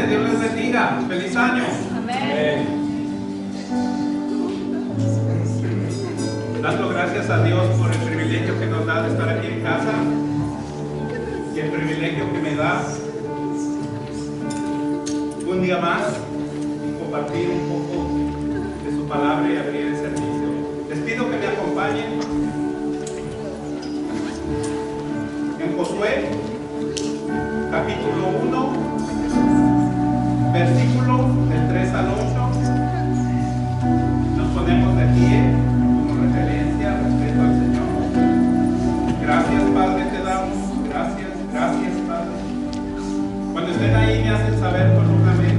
que Dios les bendiga. Feliz año. Amén. Dando gracias a Dios por el privilegio que nos da de estar aquí en casa y el privilegio que me da un día más compartir un poco de su palabra y abrir el servicio. Les pido que me acompañen en Josué, capítulo 1, versículo del 3 al 8. Nos ponemos de pie como referencia, respeto al Señor. Gracias, Padre, te damos. Gracias, gracias, Padre. Cuando estén ahí me hacen saber con un amén.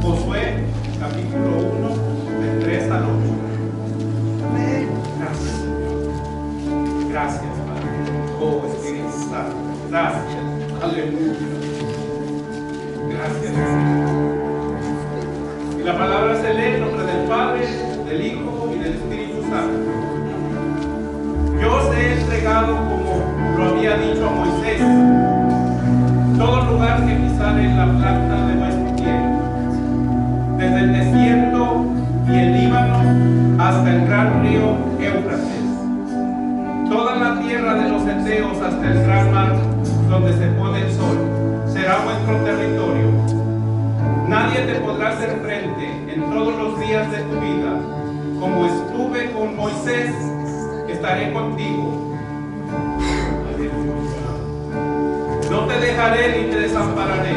Josué, capítulo 1, del 3 al 8. Amén. Gracias, Señor. Gracias, Padre. Oh, Espíritu Santo. Gracias. Aleluya. Gracias, Señor. Y la palabra se lee en nombre del Padre, del Hijo y del Espíritu Santo. Yo os he entregado, como lo había dicho a Moisés, todo lugar que pisare la planta de vuestro pie, desde el desierto y el Líbano hasta el gran río Éufrates, toda la tierra de los heteos hasta el gran mar donde se pone el sol, será vuestro territorio. Nadie te podrá hacer frente en todos los días de tu vida. Como estuve con Moisés, estaré contigo. No te dejaré ni te desampararé.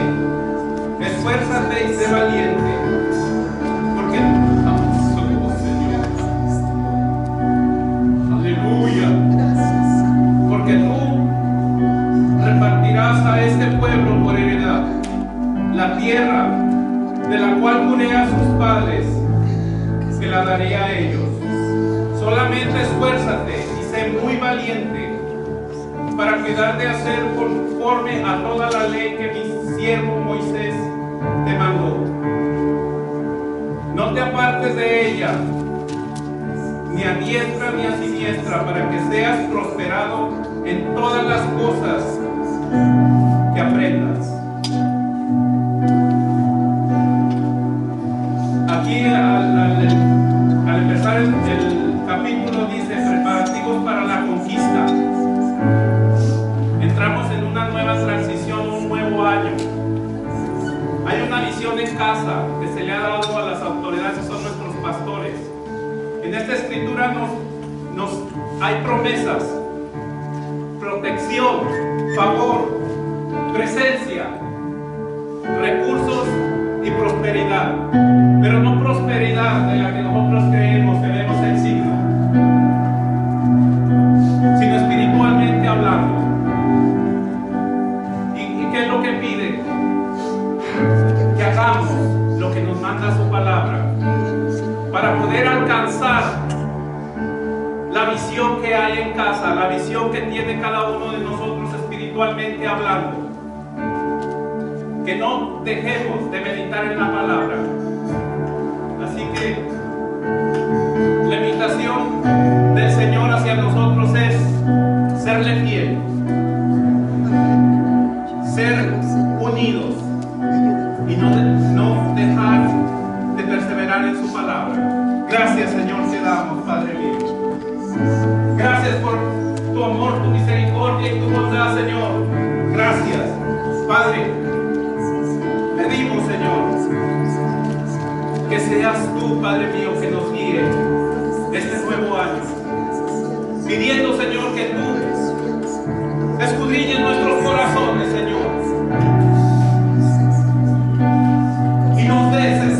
Esfuérzate y sé valiente, porque Señor, aleluya, porque tú repartirás a este pueblo por heredad la tierra de la cual juré a sus padres que la daré a ellos. Solamente esfuérzate y sé muy valiente para cuidar de hacer conforme a toda la ley que mi siervo Moisés te mandó. No te apartes de ella, ni a diestra ni a siniestra, para que seas prosperado en todas las cosas que aprendas. Aquí al empezar el capítulo dice preparativos para la conquista. Entramos en una nueva transición, un nuevo año. Hay una visión en casa que se le ha dado a las autoridades que son nuestros pastores. En esta escritura hay promesas, protección, favor, presencia, recursos y prosperidad. Pero no prosperidad de la que nosotros creemos que vemos el signo, sino espiritualmente hablando. ¿Y qué es lo que pide? Que hagamos lo que nos manda su palabra para poder alcanzar la visión que hay en casa, la visión que tiene cada uno de nosotros espiritualmente hablando. Que no dejemos de meditar en la palabra. Así que la invitación del Señor hacia nosotros es serle fiel, ser unidos y no dejar de perseverar en su palabra. Gracias, Señor, te damos, Padre mío. Gracias por tu amor, tu misericordia y tu bondad, Señor. Gracias, Padre. Pedimos, Señor, que seas tú, Padre mío, que nos guíe este nuevo año. Pidiendo, Señor, que tú escudriñes nuestros corazones, Señor, y nos des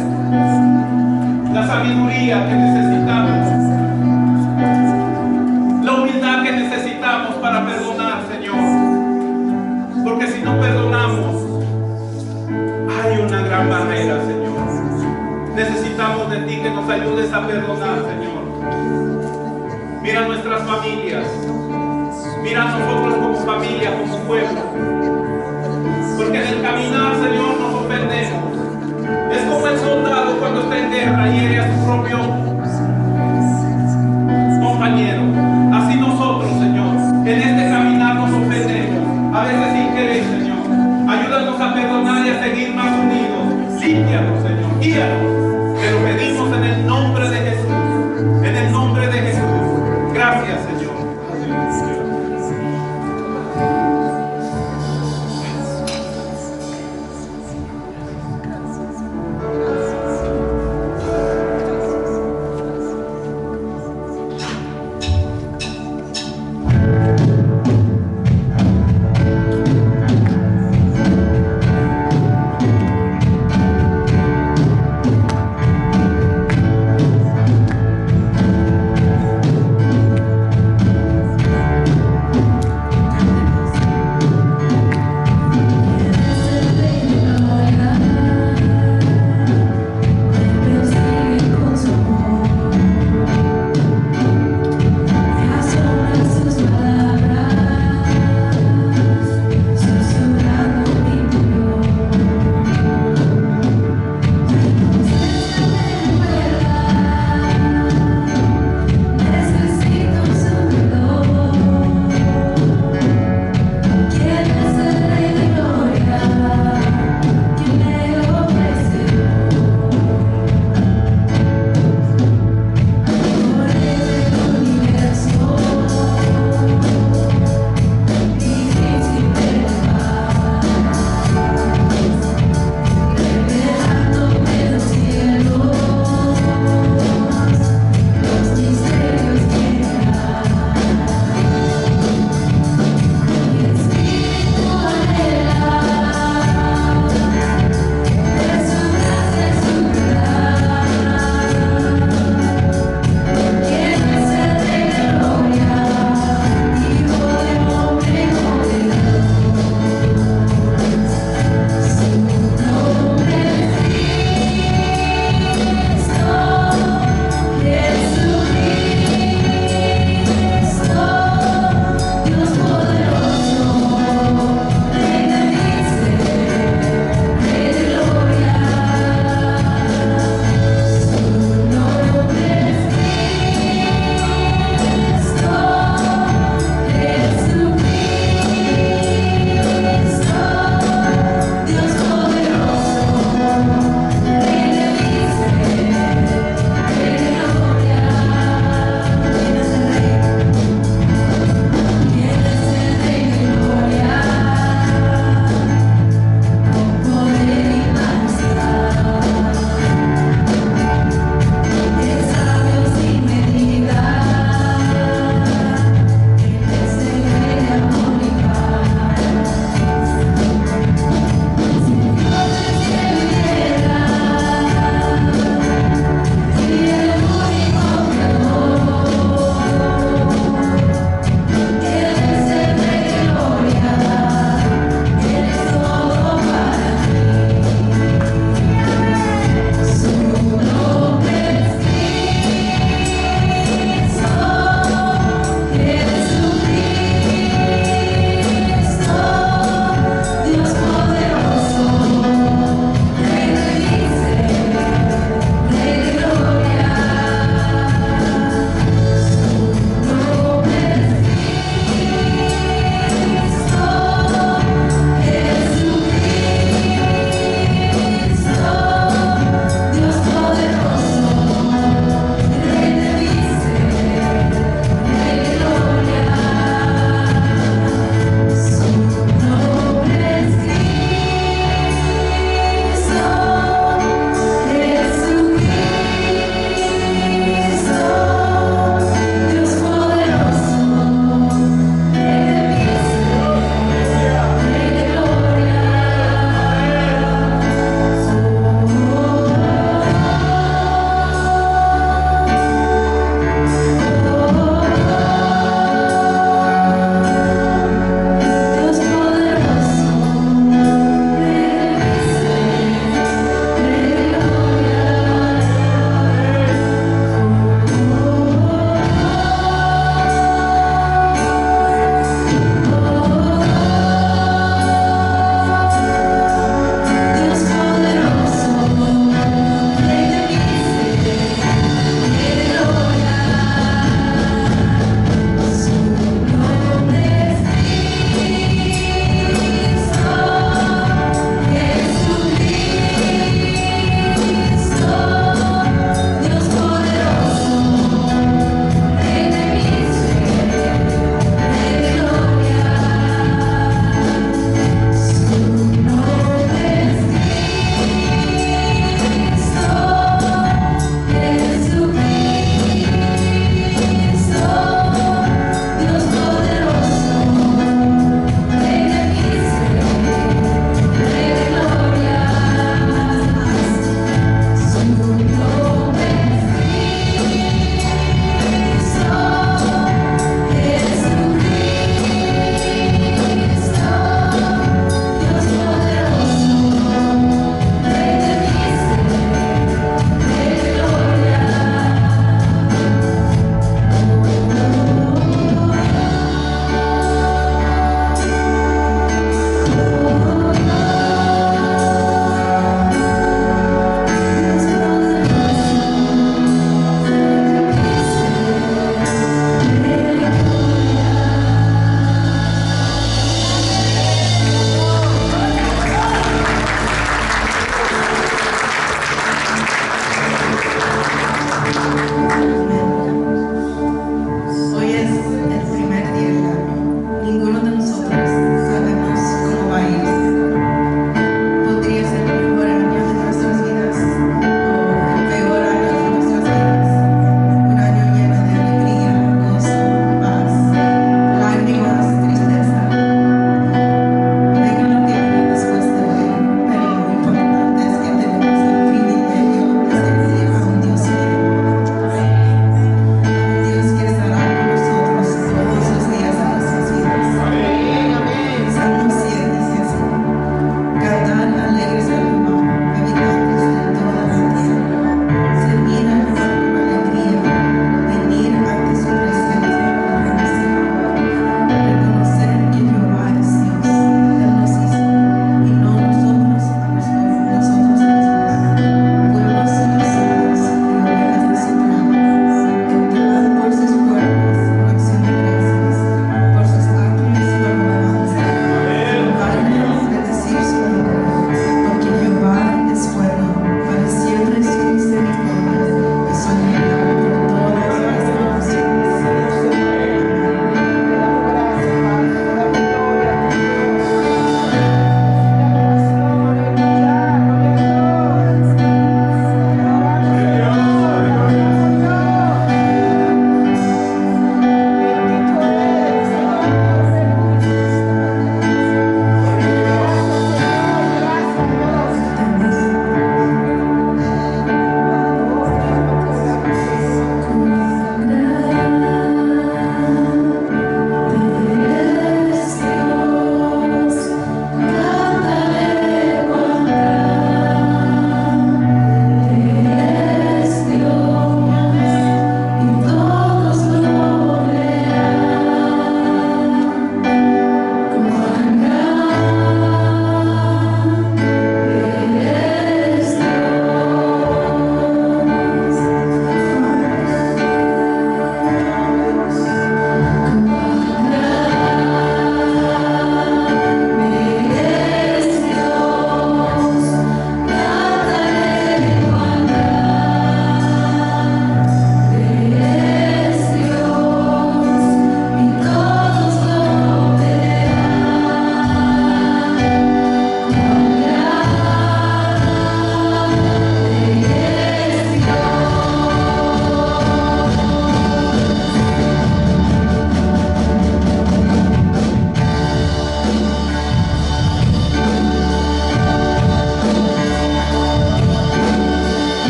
la sabiduría que necesitamos, la humildad que necesitamos para perdonar, Señor, porque si no perdonamos, hay una gran barrera, Señor. Necesitamos de ti que nos ayudes a perdonar, Señor. Mira nuestras familias, mira a nosotros como familia, como pueblo, porque en el caminar, Señor, nos ofendemos. Es como el soldado cuando está en guerra y hiere a su propio compañero. Así nosotros, Señor, en este caminar nos ofendemos, a veces sin querer, Señor. Ayúdanos a perdonar y a seguir más Envíanos. Te lo pedimos en el nombre de Jesús. En el nombre de Jesús. Gracias, Señor.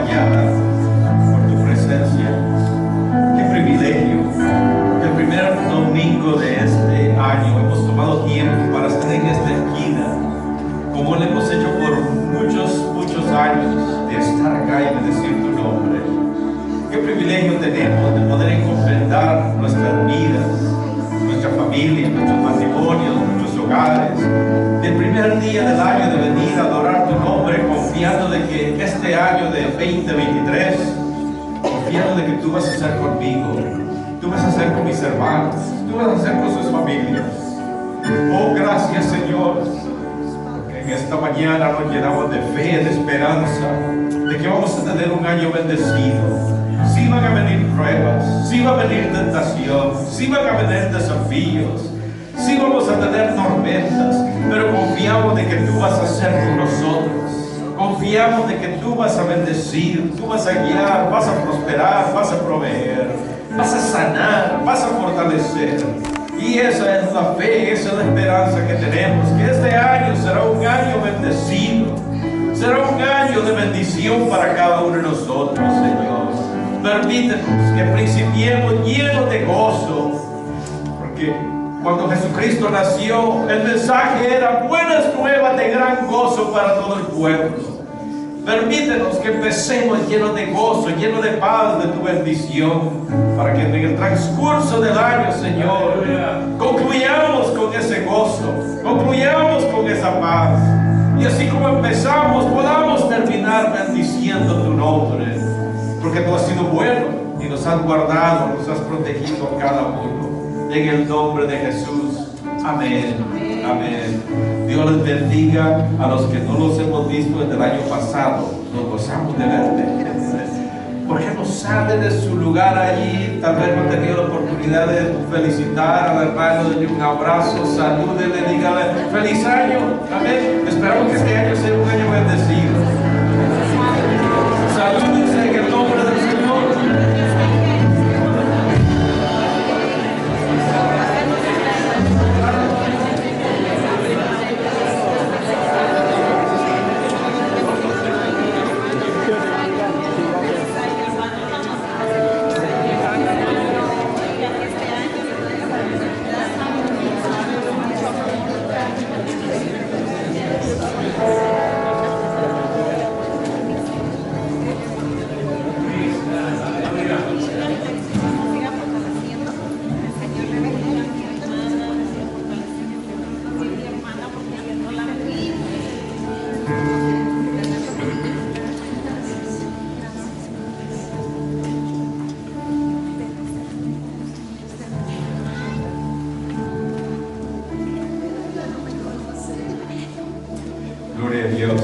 mañana por tu presencia. Qué privilegio que el primer domingo de este año hemos tomado tiempo para estar en esta esquina, como lo hemos hecho por muchos años, de estar acá y bendecir tu nombre. Qué privilegio tenemos de poder encomendar nuestras vidas, nuestra familia, nuestros matrimonios, nuestros hogares, el primer día del año de venir a adorar tu nombre, confiando de que este año de 2023, confiando de que tú vas a estar conmigo, tú vas a estar con mis hermanos, tú vas a estar con sus familias. Oh, gracias, Señor, porque en esta mañana nos llenamos de fe, de esperanza, de que vamos a tener un año bendecido. Sí van a venir pruebas, sí va a venir tentación, sí van a venir desafíos, sí vamos a tener tormentas, pero confiamos de que tú vas a ser con nosotros. Confiamos de que tú vas a bendecir, tú vas a guiar, vas a prosperar, vas a proveer, vas a sanar, vas a fortalecer. Y esa es la fe, esa es la esperanza que tenemos, que este año será un año bendecido, será un año de bendición para cada uno de nosotros, Señor. Permítenos que principiemos llenos de gozo, porque cuando Jesucristo nació, el mensaje era buenas nuevas de gran gozo para todo el pueblo. Permítenos que empecemos llenos de gozo, llenos de paz, de tu bendición, para que en el transcurso del año, Señor, concluyamos con ese gozo, concluyamos con esa paz, y así como empezamos, podamos terminar bendiciendo tu nombre, porque tú has sido bueno y nos has guardado, nos has protegido a cada uno. En el nombre de Jesús. Amén. Amén. Dios les bendiga a los que no los hemos visto desde el año pasado. Nos gozamos de verte. ¿Por qué no sale de su lugar allí? Tal vez no ha tenido la oportunidad de felicitar al hermano, darle un abrazo, salúdele, dígale feliz año. Amén. Esperamos que este año sea un año bendecido. Salúdense en el nombre del Señor. Gloria a Dios.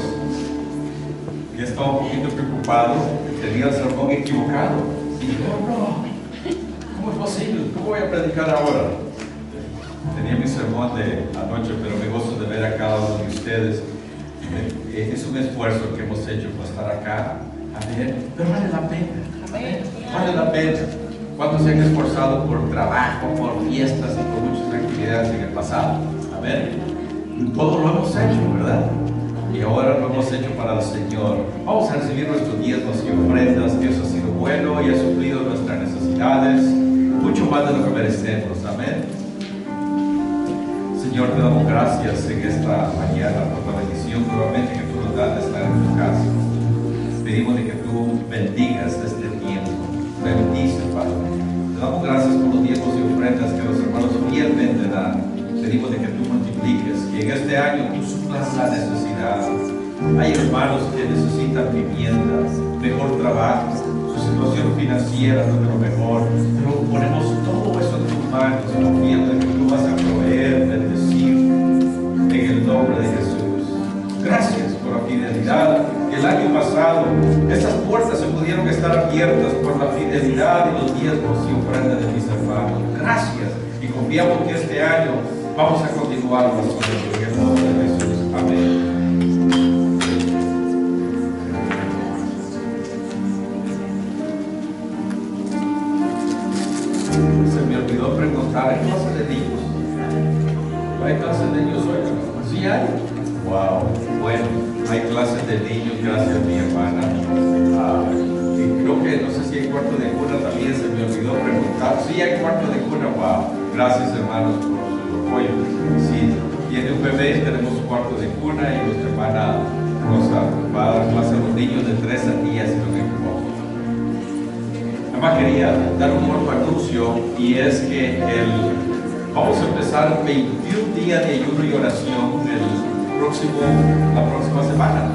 Yo estaba un poquito preocupado, tenía el sermón equivocado. Y dije, no, ¿cómo es posible? ¿Cómo voy a predicar ahora? Tenía mi sermón de anoche, pero me gozo de ver a cada uno de ustedes. Es un esfuerzo que hemos hecho para estar acá. Pero vale la pena. Vale la pena. ¿Cuántos se han esforzado por trabajo, por fiestas y por muchas actividades en el pasado? Amén. Todo lo hemos hecho, ¿verdad? Y ahora lo hemos hecho para el Señor. Vamos a recibir nuestros diezmos y ofrendas. Dios ha sido bueno y ha suplido nuestras necesidades, mucho más de lo que merecemos. Amén. Señor, te damos gracias en esta mañana por la bendición nuevamente que tú nos das de estar en tu casa. Pedimos de que tú bendigas este tiempo. Bendice, Padre. Te damos gracias por los diezmos y ofrendas que los hermanos fielmente dan. Pedimos de que tú multipliques, que en este año tú suplas la necesidad. Hay hermanos que necesitan vivienda, mejor trabajo, su situación financiera no es lo mejor, pero ponemos todo eso en tus manos, confiando en que tú vas a proveer, bendecir, en el nombre de Jesús. Gracias por la fidelidad. El año pasado, estas puertas se pudieron estar abiertas por la fidelidad y los diezmos y ofrendas de mis hermanos. Gracias. Y confiamos que este año vamos a continuar con eso en el nombre de Jesús. Amén. Se me olvidó preguntar, ¿hay clases de niños? ¿Hay clases de niños hoy? ¿Sí hay? Wow. Bueno, hay clases de niños, gracias a mi hermana. primer día, si no me equivoco. Además quería dar un corto anuncio, y es que vamos a empezar 21 días de ayuno y oración la próxima semana.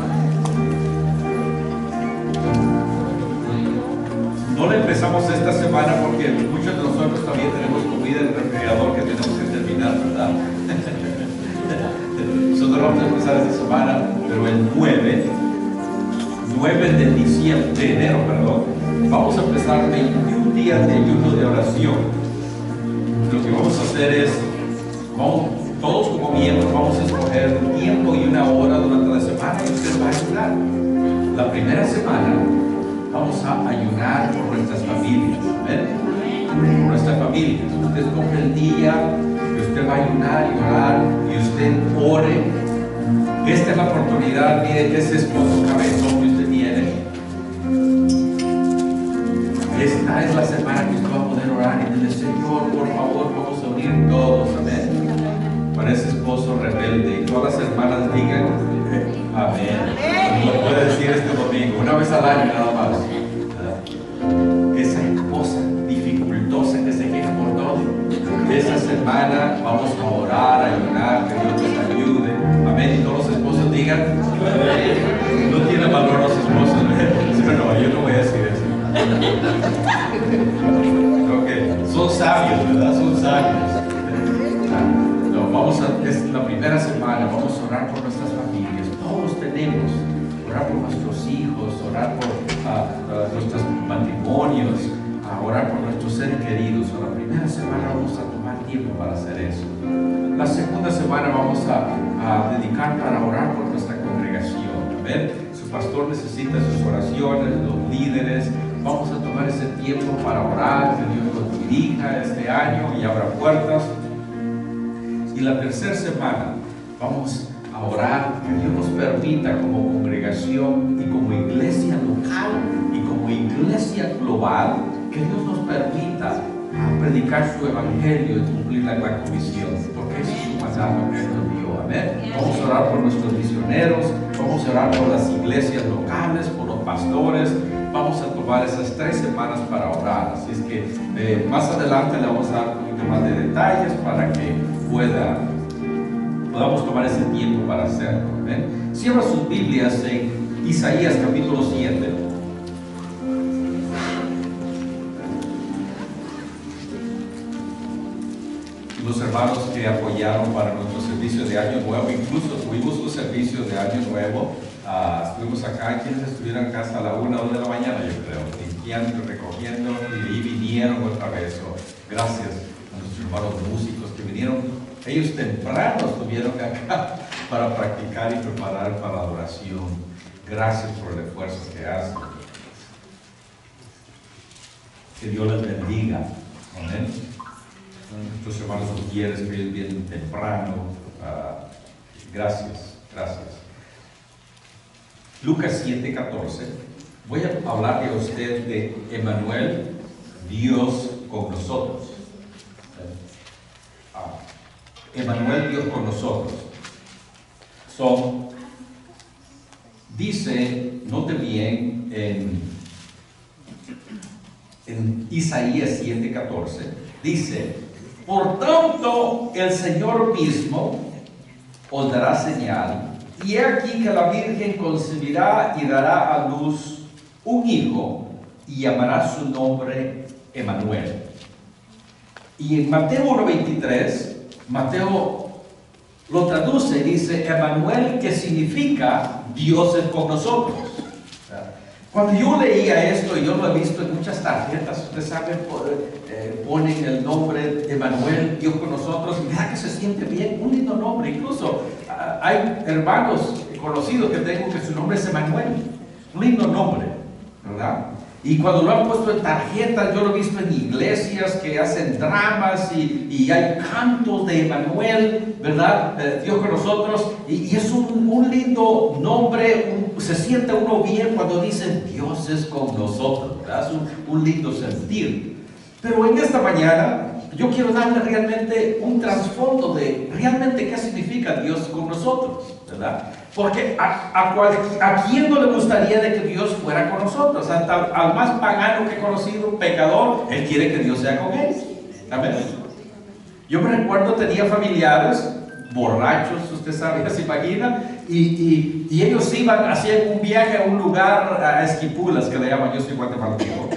No la empezamos esta semana porque muchos de nosotros también tenemos comida en el refrigerador que tenemos que terminar, ¿verdad? Nosotros vamos a empezar esta semana, pero el 9 de enero, vamos a empezar 21 días de ayuno de oración. Lo que vamos a hacer es, todos como miembros vamos a escoger un tiempo y una hora durante la semana y usted va a ayunar. La primera semana vamos a ayunar por nuestras familias, ¿ven? Por nuestras familias. Usted escoge el día que usted va a ayunar y orar, y usted ore. Esta es la oportunidad, mire, ese esposo cabezón que usted tiene. Esta es la semana que usted va a poder orar y decirle: Señor, por favor, vamos a unir todos, amén. Para ese esposo rebelde, y todas las hermanas digan amén. Lo puede decir este domingo, una vez al año nada más. Esa esposa dificultosa que se queja por todo, esa semana vamos a orar, a ayunar, que Dios nos ayude, amén. Y todos los esposos digan amén. No tiene valor los esposos, no, yo no voy a decir eso. Okay. Son sabios, ¿verdad? Son sabios. Es la primera semana, vamos a orar por nuestras familias. Todos tenemos orar por nuestros hijos, orar por nuestros matrimonios, orar por nuestros seres queridos. La primera semana vamos a tomar tiempo para hacer eso. La segunda semana vamos a dedicar para orar por nuestra congregación. ¿Ven? Su pastor necesita sus oraciones, los líderes. Vamos a tomar ese tiempo para orar, que Dios nos dirija este año y abra puertas. Y la tercera semana vamos a orar que Dios nos permita, como congregación y como iglesia local y como iglesia global, que Dios nos permita predicar su evangelio y cumplir la gran comisión, porque ese es su mandato que Él nos dio. Amén. Vamos a orar por nuestros misioneros, vamos a orar por las iglesias locales, por los pastores. Vamos a tomar esas 3 semanas para orar. Así es que más adelante le vamos a dar un poquito más de detalles para que podamos tomar ese tiempo para hacerlo. ¿Ven? Cierra sus Biblias en Isaías capítulo 7. Los hermanos que apoyaron para nuestro servicio de Año Nuevo, incluso tuvimos un servicio de Año Nuevo. Estuvimos acá, quienes estuvieron acá hasta la 1 o 2 de la mañana, yo creo, limpiando, recogiendo, y vinieron otra vez. Gracias a nuestros hermanos músicos que vinieron. Ellos temprano estuvieron acá para practicar y preparar para la adoración. Gracias por el esfuerzo que hacen. Que Dios les bendiga. Amén. Nuestros hermanos Gutiérrez, que ellos vienen temprano. Gracias. Lucas 7:14. Voy a hablarle a usted de Emmanuel, Dios con nosotros. Emmanuel, Dios con nosotros. Dice, note bien, en Isaías 7:14, dice: por tanto, el Señor mismo os dará señal, y he aquí que la Virgen concebirá y dará a luz un hijo, y llamará su nombre Emmanuel. Y en Mateo 1:23, Mateo lo traduce y dice: Emmanuel, que significa Dios es con nosotros. Cuando yo leía esto, y yo lo he visto en muchas tarjetas, ustedes saben, ponen el nombre de Emmanuel, Dios con nosotros, y verdad que se siente bien, un lindo nombre. Incluso hay hermanos conocidos que tengo que su nombre es Emmanuel, un lindo nombre, ¿verdad? Y cuando lo han puesto en tarjetas, yo lo he visto en iglesias que hacen dramas y hay cantos de Emmanuel, ¿verdad? Dios con nosotros. Y es un lindo nombre, se siente uno bien cuando dicen Dios es con nosotros, ¿verdad? Es un lindo sentir. Pero en esta mañana yo quiero darle realmente un trasfondo de realmente qué significa Dios con nosotros, ¿verdad? Porque a quién no le gustaría de que Dios fuera con nosotros. Hasta al más pagano que he conocido, un pecador, él quiere que Dios sea con él. Amén. Yo me recuerdo, tenía familiares borrachos, usted sabe, ya se imagina, y ellos iban, hacían un viaje a un lugar, a Esquipulas, que le llaman, yo soy guatemalteco,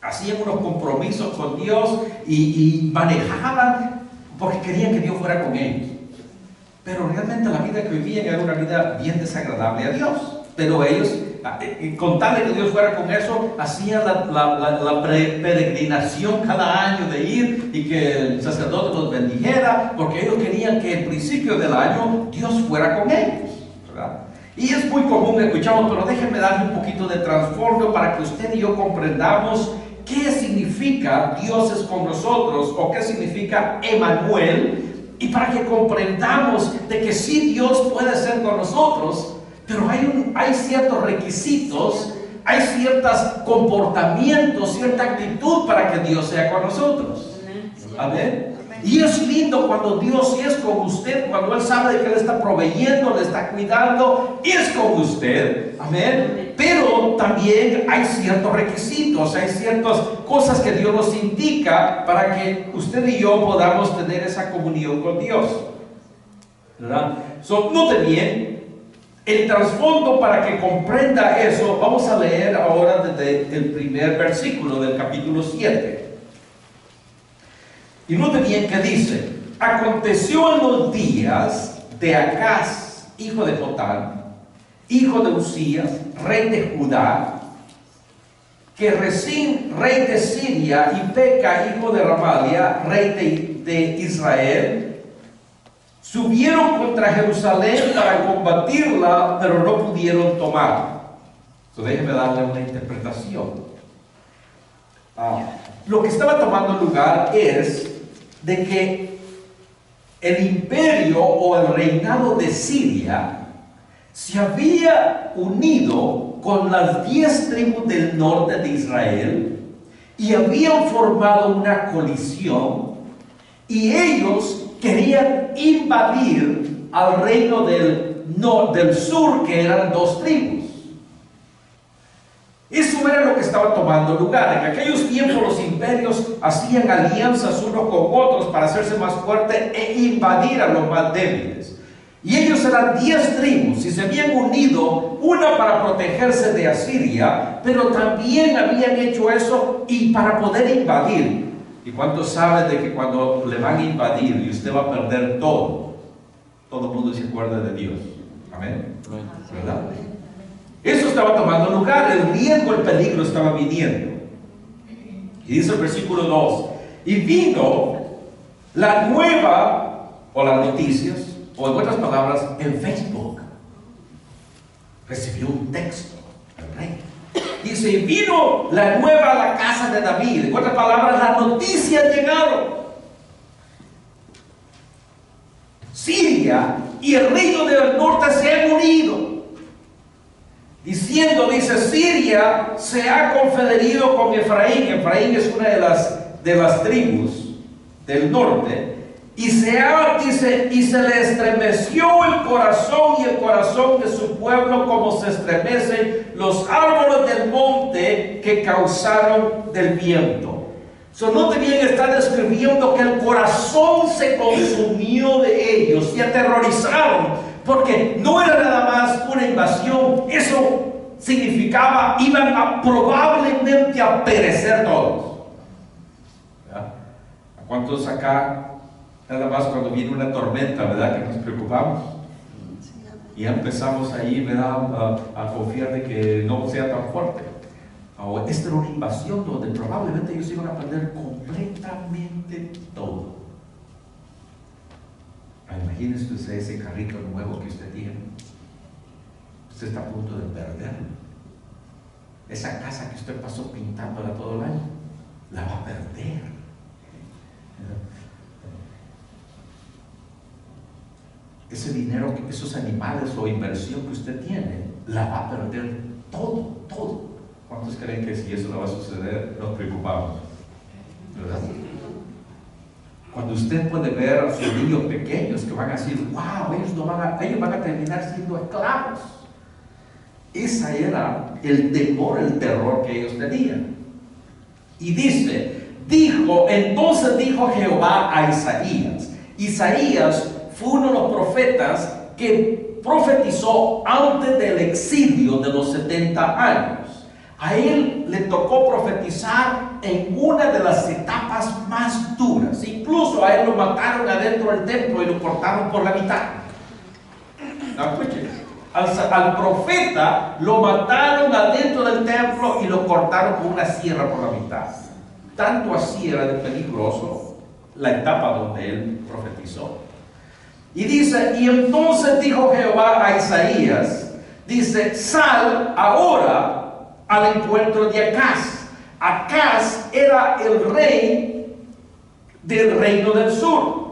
hacían unos compromisos con Dios y manejaban porque querían que Dios fuera con ellos. Pero realmente la vida que vivían era una vida bien desagradable a Dios. Pero ellos, con tal de que Dios fuera con eso, hacían la peregrinación cada año de ir y que el sacerdote los bendijera, porque ellos querían que al principio del año Dios fuera con ellos, ¿verdad? Y es muy común, escuchamos, pero déjenme darle un poquito de trasfondo para que usted y yo comprendamos qué significa Dios es con nosotros o qué significa Emmanuel, y para que comprendamos de que sí, Dios puede ser con nosotros, pero hay ciertos requisitos, hay ciertos comportamientos, cierta actitud para que Dios sea con nosotros. Amén. Y es lindo cuando Dios es con usted, cuando Él sabe de que Él está proveyendo, le está cuidando, es con usted. Amén. Pero también hay ciertos requisitos, hay ciertas cosas que Dios nos indica para que usted y yo podamos tener esa comunión con Dios, ¿verdad? Note bien el trasfondo para que comprenda eso. Vamos a leer ahora desde el primer versículo del capítulo 7. Y note bien que dice: aconteció en los días de Acaz, hijo de Jotam, hijo de Usías, rey de Judá, que Resín, rey de Siria, y Peca, hijo de Ramalia, rey de Israel, subieron contra Jerusalén para combatirla, pero no pudieron tomar. Entonces déjenme darle una interpretación. Lo que estaba tomando lugar es de que el imperio o el reinado de Siria se había unido con las 10 tribus del norte de Israel y habían formado una coalición, y ellos querían invadir al reino del sur, que eran 2 tribus. Eso era lo que estaba tomando lugar. En aquellos tiempos los imperios hacían alianzas unos con otros para hacerse más fuertes e invadir a los más débiles. Y ellos eran 10 tribus y se habían unido, una para protegerse de Asiria, pero también habían hecho eso y para poder invadir. ¿Y cuántos saben de que cuando le van a invadir y usted va a perder todo el mundo se acuerda de Dios? Amén. ¿Verdad? Eso estaba tomando lugar, el riesgo, el peligro estaba viniendo. Y dice el versículo 2: y vino la nueva, o las noticias, o en otras palabras, en Facebook, recibió un texto el rey. Dice: y vino la nueva a la casa de David. En otras palabras, las noticias llegaron. Siria y el reino del norte se han unido, diciendo, dice, Siria se ha confederado con Efraín. Efraín es una de las tribus del norte. Y dice, y se le estremeció el corazón y el corazón de su pueblo, como se estremecen los árboles del monte que causaron del viento. Note bien, está describiendo que el corazón se consumió de ellos, se aterrorizaron, porque no era nada más una invasión. Eso significaba, iban probablemente a perecer todos. ¿Verdad? ¿A cuántos acá, nada más cuando viene una tormenta, verdad, que nos preocupamos? Y ya empezamos ahí, ¿verdad?, a confiar de que no sea tan fuerte. Esta era una invasión donde probablemente ellos iban a perder completamente todo. Imagínese usted ese carrito nuevo que usted tiene. Usted está a punto de perderlo. Esa casa que usted pasó pintándola todo el año, la va a perder. Ese dinero, esos animales o inversión que usted tiene, la va a perder todo. ¿Cuántos creen que si eso no va a suceder, nos preocupamos? ¿Verdad? Cuando usted puede ver a sus niños pequeños que van a decir, wow, ellos van a terminar siendo esclavos. Ese era el temor, el terror que ellos tenían. Y entonces dijo Jehová a Isaías. Isaías fue uno de los profetas que profetizó antes del exilio de los 70 años. A él le tocó profetizar en una de las etapas más duras. Incluso a él lo mataron adentro del templo y lo cortaron por la mitad. Al profeta lo mataron adentro del templo y lo cortaron con una sierra por la mitad. Tanto así era de peligroso la etapa donde él profetizó. Y dice, y entonces dijo Jehová a Isaías, dice, sal ahora al encuentro de Acaz. Acaz era el rey del reino del sur.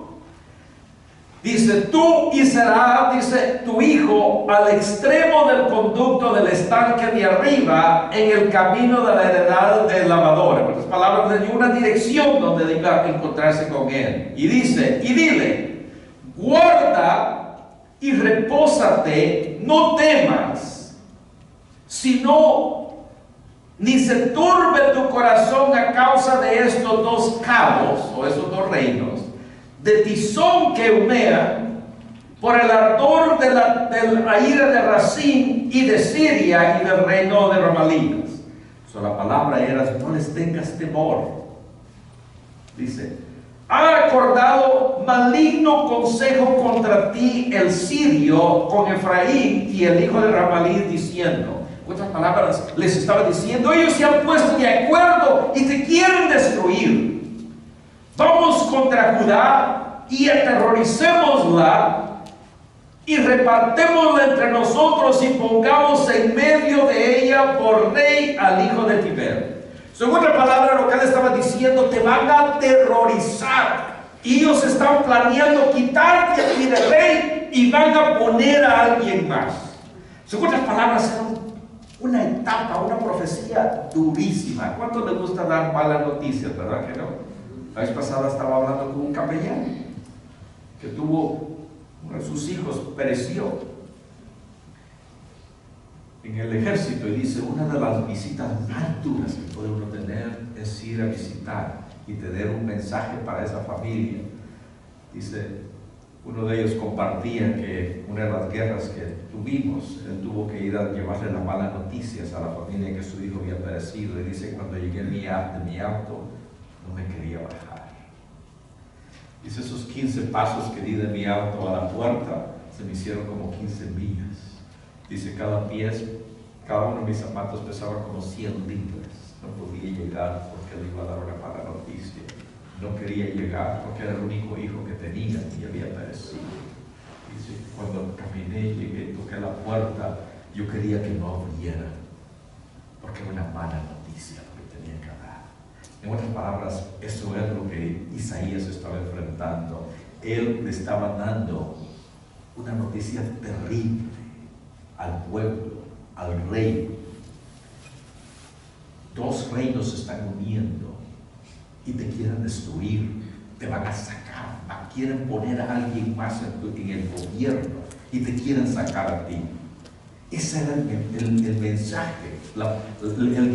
Dice, tú y será, dice, tu hijo al extremo del conducto del estanque de arriba en el camino de la heredad del lavador. En otras palabras, le dio una dirección donde iba a encontrarse con él. Y dice, y dile, guarda y repósate, no temas, sino ni se turbe tu corazón a causa de estos dos cabos, o esos dos reinos, de Tizón que humea, por el ardor de la ira de Racín y de Siria y del reino de Ramalías. La palabra era, no les tengas temor. Dice, ha acordado maligno consejo contra ti el sirio con Efraín y el hijo de Ramalí, diciendo. Otras palabras, les estaba diciendo, ellos se han puesto de acuerdo y te quieren destruir. Vamos contra Judá y aterroricémosla y repartémosla entre nosotros y pongamos en medio de ella por rey al hijo de Tiber. En otra palabra, lo que él estaba diciendo, te van a aterrorizar. Ellos están planeando quitarte aquí de rey y van a poner a alguien más. En otras palabras, era una etapa, una profecía durísima. ¿Cuánto le gusta dar malas noticias, verdad que no? La vez pasada estaba hablando con un capellán que tuvo uno de sus hijos, pereció en el ejército, y dice, una de las visitas más duras que puede uno tener es ir a visitar y tener un mensaje para esa familia. Dice, uno de ellos compartía que una de las guerras que tuvimos, él tuvo que ir a llevarle las malas noticias a la familia que su hijo había perecido, y dice, cuando llegué de mi auto, no me quería bajar. Dice, esos 15 pasos que di de mi auto a la puerta se me hicieron como 15 millas. Dice, cada uno de mis zapatos pesaba como 100 libras. No podía llegar porque le iba a dar una mala noticia. No quería llegar porque era el único hijo que tenía y había perecido. Dice, cuando caminé, llegué, toqué la puerta, yo quería que no abriera porque era una mala noticia lo que tenía que dar. En otras palabras, eso es lo que Isaías estaba enfrentando. Él le estaba dando una noticia terrible al pueblo, al rey. Dos reinos se están uniendo y te quieren destruir, te van a sacar, quieren poner a alguien más en el gobierno y te quieren sacar a ti. Ese era el mensaje, el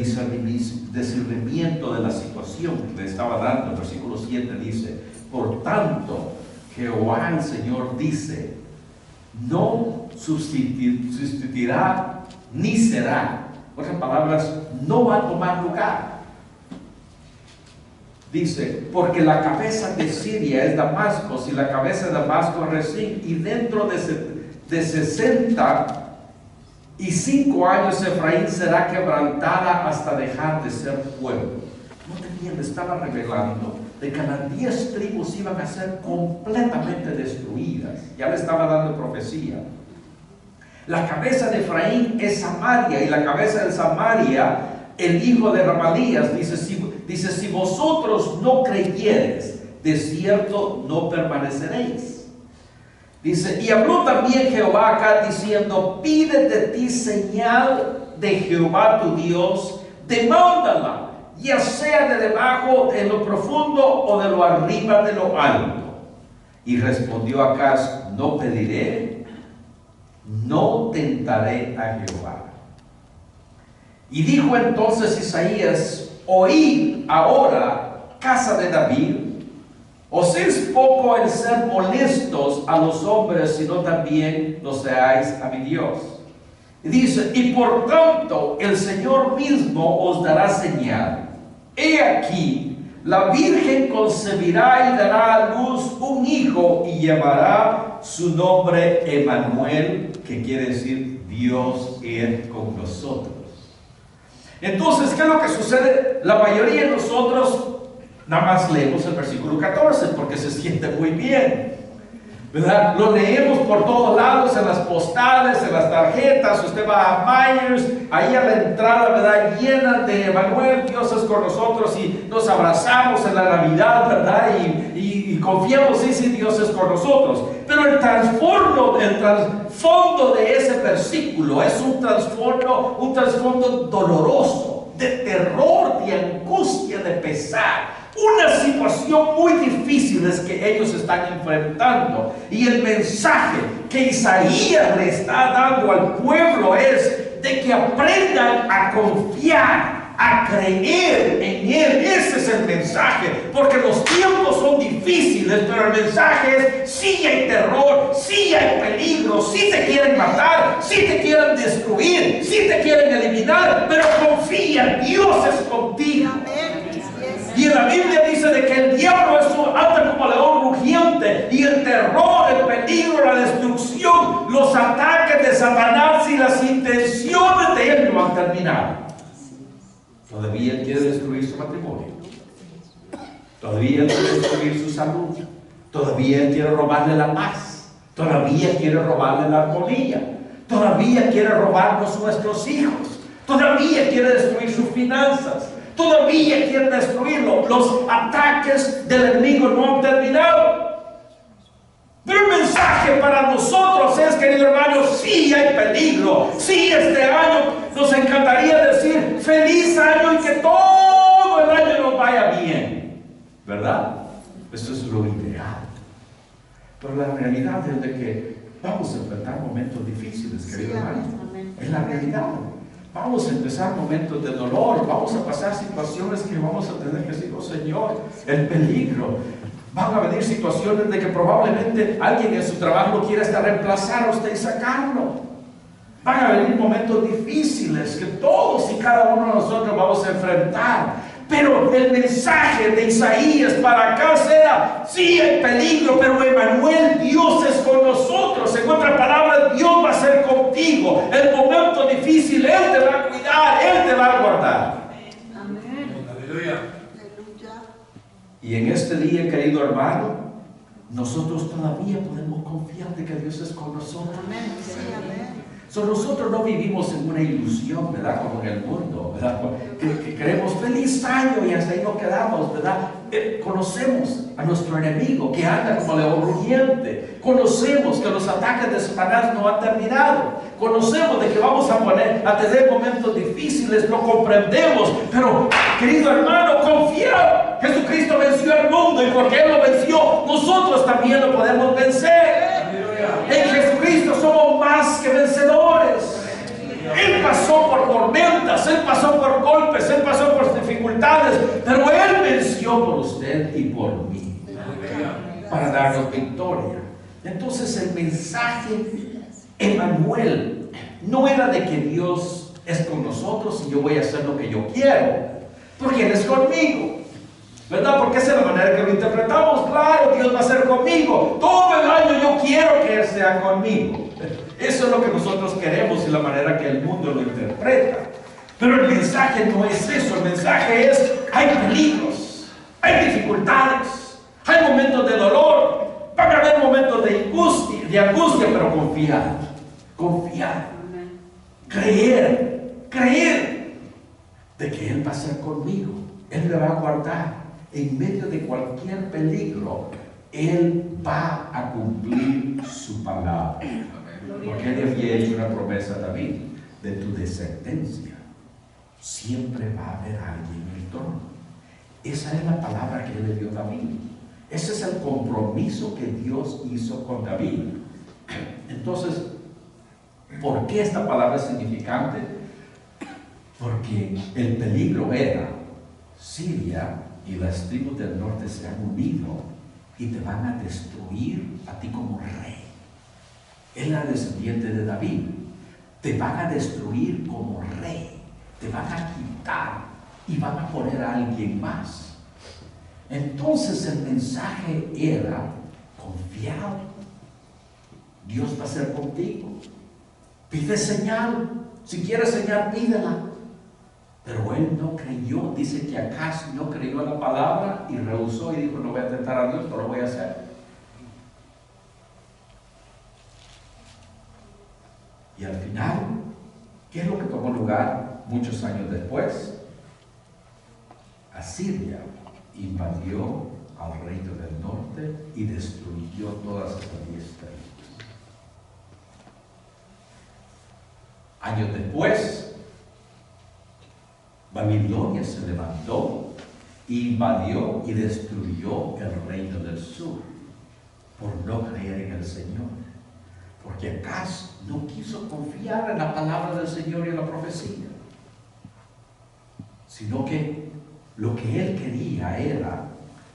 discernimiento de la situación que le estaba dando. El versículo 7 dice, por tanto, Jehová el Señor dice, no sustituirá ni será. En otras palabras, no va a tomar lugar. Dice, porque la cabeza de Siria es Damasco, y la cabeza de Damasco es Rezín, y dentro de 65 años Efraín será quebrantada hasta dejar de ser pueblo. No tenían, estaba revelando de que las 10 tribus iban a ser completamente destruidas. Ya le estaba dando profecía. La cabeza de Efraín es Samaria, y la cabeza de Samaria el hijo de Ramalías. Dice, si vosotros no creyereis, de cierto no permaneceréis. Dice, y habló también Jehová acá diciendo, pide de ti señal de Jehová tu Dios, demándala ya sea de debajo de lo profundo o de lo arriba de lo alto. Y respondió Acaz: no pediré, no tentaré a Jehová. Y dijo entonces Isaías: oíd ahora, casa de David, os es poco el ser molestos a los hombres, sino también lo seáis a mi Dios. Y dice: y por tanto el Señor mismo os dará señal. He aquí, la Virgen concebirá y dará a luz un hijo y llamará su nombre Emmanuel, que quiere decir Dios es con nosotros. Entonces, ¿qué es lo que sucede? La mayoría de nosotros nada más leemos el versículo 14 porque se siente muy bien, ¿verdad? Lo leemos por todos lados, en las postales, en las tarjetas. Usted va a Myers, ahí a la entrada, ¿verdad?, llena de Emmanuel, Dios es con nosotros, y nos abrazamos en la Navidad, ¿verdad? Y confiamos, sí, Dios es con nosotros. Pero el trasfondo de ese versículo es un trasfondo doloroso, de terror, de angustia, de pesar. Una situación muy difícil es que ellos están enfrentando. Y el mensaje que Isaías le está dando al pueblo es de que aprendan a confiar, a creer en Él. Ese es el mensaje, porque los tiempos son difíciles, pero el mensaje es: sí hay terror, sí hay peligro, sí te quieren matar, sí te quieren destruir, sí te quieren eliminar, pero confía, Dios es contigo. Y en la Biblia dice de que el diablo anda como león rugiente, y el terror, el peligro, la destrucción, los ataques de Satanás y las intenciones de él no han terminado. Todavía él quiere destruir su matrimonio, todavía él quiere destruir su salud, todavía él quiere robarle la paz, todavía quiere robarle la armonía, todavía quiere robarnos nuestros hijos, todavía quiere destruir sus finanzas, todavía quiere destruirlo. Los ataques del enemigo no han terminado. Pero el mensaje para nosotros es, querido hermano, sí hay peligro. Sí, este año nos encantaría decir feliz año y que todo el año nos vaya bien, ¿verdad? Eso es lo ideal. Pero la realidad es de que vamos a enfrentar momentos difíciles, querido hermano. Es la realidad. Vamos a empezar momentos de dolor, vamos a pasar situaciones que vamos a tener que decir: oh Señor, el peligro. Van a venir situaciones de que probablemente alguien en su trabajo quiera hasta reemplazar a usted y sacarlo. Van a venir momentos difíciles que todos y cada uno de nosotros vamos a enfrentar. Pero el mensaje de Isaías para acá será: sí hay peligro, pero Emmanuel, Dios es con nosotros. En otras palabras, Dios va a ser contigo. El momento difícil, Él te va a cuidar, Él te va a guardar. Amén. Aleluya. Y en este día, querido hermano, nosotros todavía podemos confiar de que Dios es con nosotros. Amén. Sí, amén. Nosotros no vivimos en una ilusión, ¿verdad? Como en el mundo, ¿verdad? Que queremos feliz año y hasta ahí nos quedamos, ¿verdad? Conocemos a nuestro enemigo que anda como león rugiente. Conocemos que los ataques de Satanás no han terminado. Conocemos de que vamos a tener momentos difíciles, lo comprendemos. Pero, querido hermano, confía. Jesucristo venció al mundo, y porque Él lo venció, nosotros también lo podemos vencer. En Jesucristo somos más que vencedores. Él pasó por tormentas, Él pasó por golpes, Él pasó por dificultades, pero Él venció por usted y por mí para darnos victoria. Entonces el mensaje Emmanuel no era de que Dios es con nosotros y yo voy a hacer lo que yo quiero, porque Él es conmigo, ¿verdad? Porque esa es la manera que lo interpretamos. Claro, Dios va a ser conmigo. Todo el año yo quiero que Él sea conmigo. Eso es lo que nosotros queremos y la manera que el mundo lo interpreta. Pero el mensaje no es eso. El mensaje es: hay peligros, hay dificultades, hay momentos de dolor, van a haber momentos de angustia, pero confiar, creer de que Él va a ser conmigo. Él me va a guardar en medio de cualquier peligro. Él va a cumplir su palabra. Porque Él había hecho una promesa a David: de tu descendencia siempre va a haber alguien en el trono. Esa es la palabra que le dio David. Ese es el compromiso que Dios hizo con David. Entonces, ¿por qué esta palabra es significante? Porque el peligro era: Siria y las tribus del norte se han unido y te van a destruir a ti como rey. Él era descendiente de David. Te van a destruir como rey, te van a quitar y van a poner a alguien más. Entonces el mensaje era: confiado, Dios va a ser contigo, pide señal, si quieres señal pídela. Pero él no creyó. Dice que Acaz no creyó en la palabra y rehusó y dijo: no voy a tentar a Dios, no lo voy a hacer. Y al final, ¿qué es lo que tomó lugar muchos años después? Asiria invadió al reino del norte y destruyó todas estas 10 tribus. Años después, Babilonia se levantó, invadió y destruyó el reino del sur por no creer en el Señor. Porque Acaz no quiso confiar en la palabra del Señor y en la profecía, sino que lo que él quería era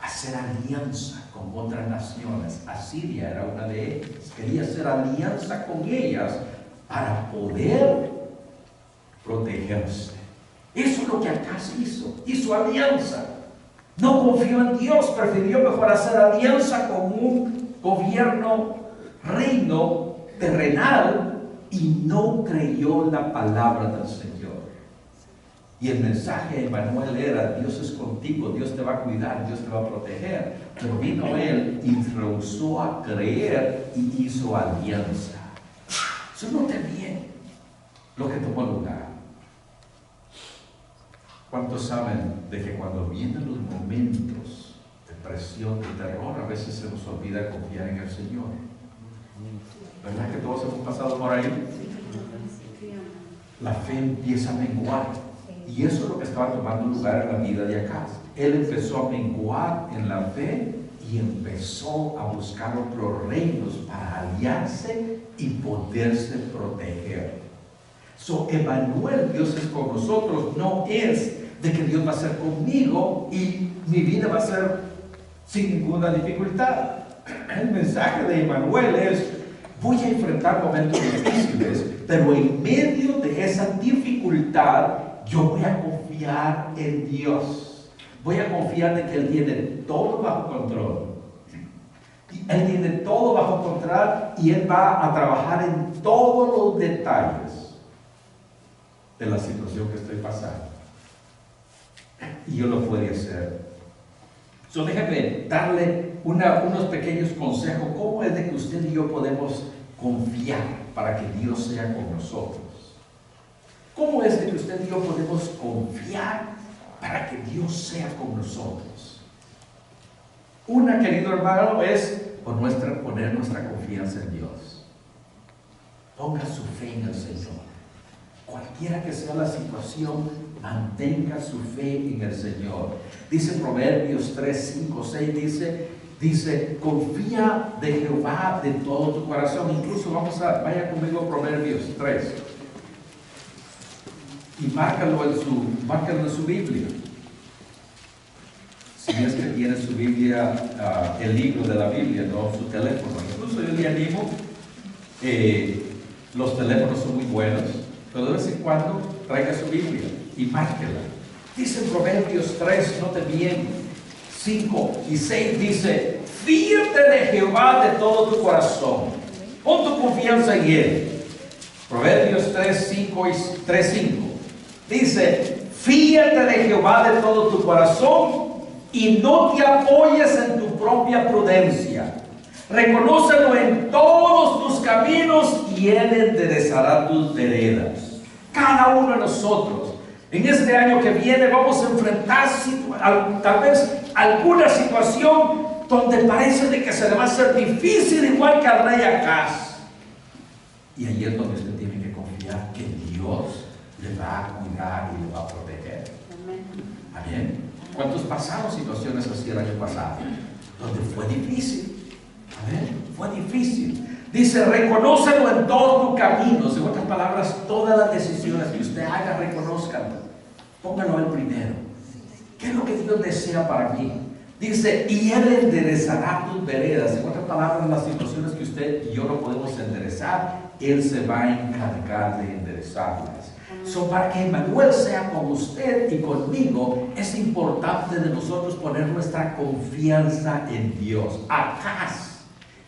hacer alianza con otras naciones. Asiria era una de ellas. Quería hacer alianza con ellas para poder protegerse. Eso es lo que Acaz hizo alianza. No confió en Dios, prefirió mejor hacer alianza con un gobierno, reino terrenal, y no creyó la palabra del Señor. Y el mensaje de Emmanuel era: Dios es contigo, Dios te va a cuidar, Dios te va a proteger. Pero vino él y rehusó a creer y hizo alianza. Eso note bien lo que tomó lugar. ¿Cuántos saben de que cuando vienen los momentos de presión, de terror, a veces se nos olvida confiar en el Señor? ¿Verdad que todos hemos pasado por ahí? La fe empieza a menguar. Y eso es lo que estaba tomando lugar en la vida de Acaz. Él empezó a menguar en la fe y empezó a buscar otros reinos para aliarse y poderse proteger. Emmanuel, Dios es con nosotros, no es de que Dios va a ser conmigo y mi vida va a ser sin ninguna dificultad. El mensaje de Emmanuel es: voy a enfrentar momentos difíciles, pero en medio de esa dificultad yo voy a confiar en Dios. Voy a confiar de que Él tiene todo bajo control. Él tiene todo bajo control y Él va a trabajar en todos los detalles de la situación que estoy pasando. Y yo lo puedo hacer. Déjame darle unos pequeños consejos. ¿Cómo es de que usted y yo podemos confiar para que Dios sea con nosotros? ¿Cómo es de que usted y yo podemos confiar para que Dios sea con nosotros? Una, querido hermano, es poner nuestra confianza en Dios. Ponga su fe en el Señor. Cualquiera que sea la situación, mantenga su fe en el Señor. Dice Proverbios 3, 5, 6, dice, confía de Jehová de todo tu corazón. Incluso vaya conmigo a Proverbios 3. Y márcalo en su Biblia. Si es que tiene su Biblia, el libro de la Biblia, no su teléfono. Incluso yo le animo, los teléfonos son muy buenos, pero de vez en cuando traiga su Biblia y márquela. Dice en Proverbios 3, note bien, 5 y 6 dice: fíate de Jehová de todo tu corazón, pon tu confianza en Él. Proverbios 3, 5 dice: fíate de Jehová de todo tu corazón y no te apoyes en tu propia prudencia. Reconócelo en todos tus caminos y Él enderezará tus veredas. Cada uno de nosotros, en este año que viene, vamos a enfrentar tal vez alguna situación donde parece de que se le va a hacer difícil, igual que al rey Acaz. Y ahí es donde usted tiene que confiar que Dios le va a cuidar y le va a proteger. Amén. ¿Cuántos pasaron situaciones así el año pasado? Donde fue difícil. Amén. Fue difícil. Dice, reconócelo en todos tus caminos. En otras palabras, todas las decisiones que usted haga, reconózcanlo. Póngalo el primero. ¿Qué es lo que Dios desea para mí? Dice, y Él enderezará tus veredas. En otras palabras, las situaciones que usted y yo no podemos enderezar, Él se va a encargar de enderezarlas. Para que Emmanuel sea con usted y conmigo, es importante de nosotros poner nuestra confianza en Dios. ¿Acaso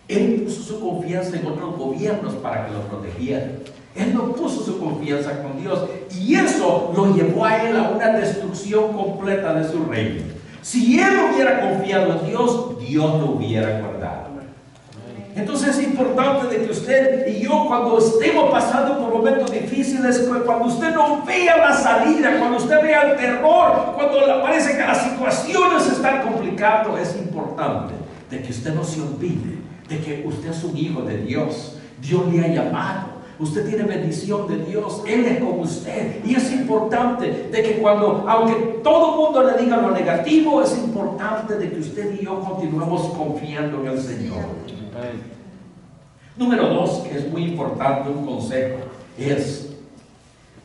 Él puso su confianza en otros gobiernos para que lo protegieran? Él no puso su confianza con Dios, y eso lo llevó a él a una destrucción completa de su reino. Si él hubiera confiado en Dios, Dios lo hubiera guardado. Entonces es importante de que usted y yo, cuando estemos pasando por momentos difíciles, cuando usted no vea la salida, cuando usted vea el terror, cuando le parece que las situaciones se están complicando, es importante de que usted no se olvide de que usted es un hijo de Dios. Dios le ha llamado. Usted tiene bendición de Dios. Él es con usted. Y es importante de que aunque todo el mundo le diga lo negativo, es importante de que usted y yo continuemos confiando en el Señor. Número 2, que es muy importante, un consejo, es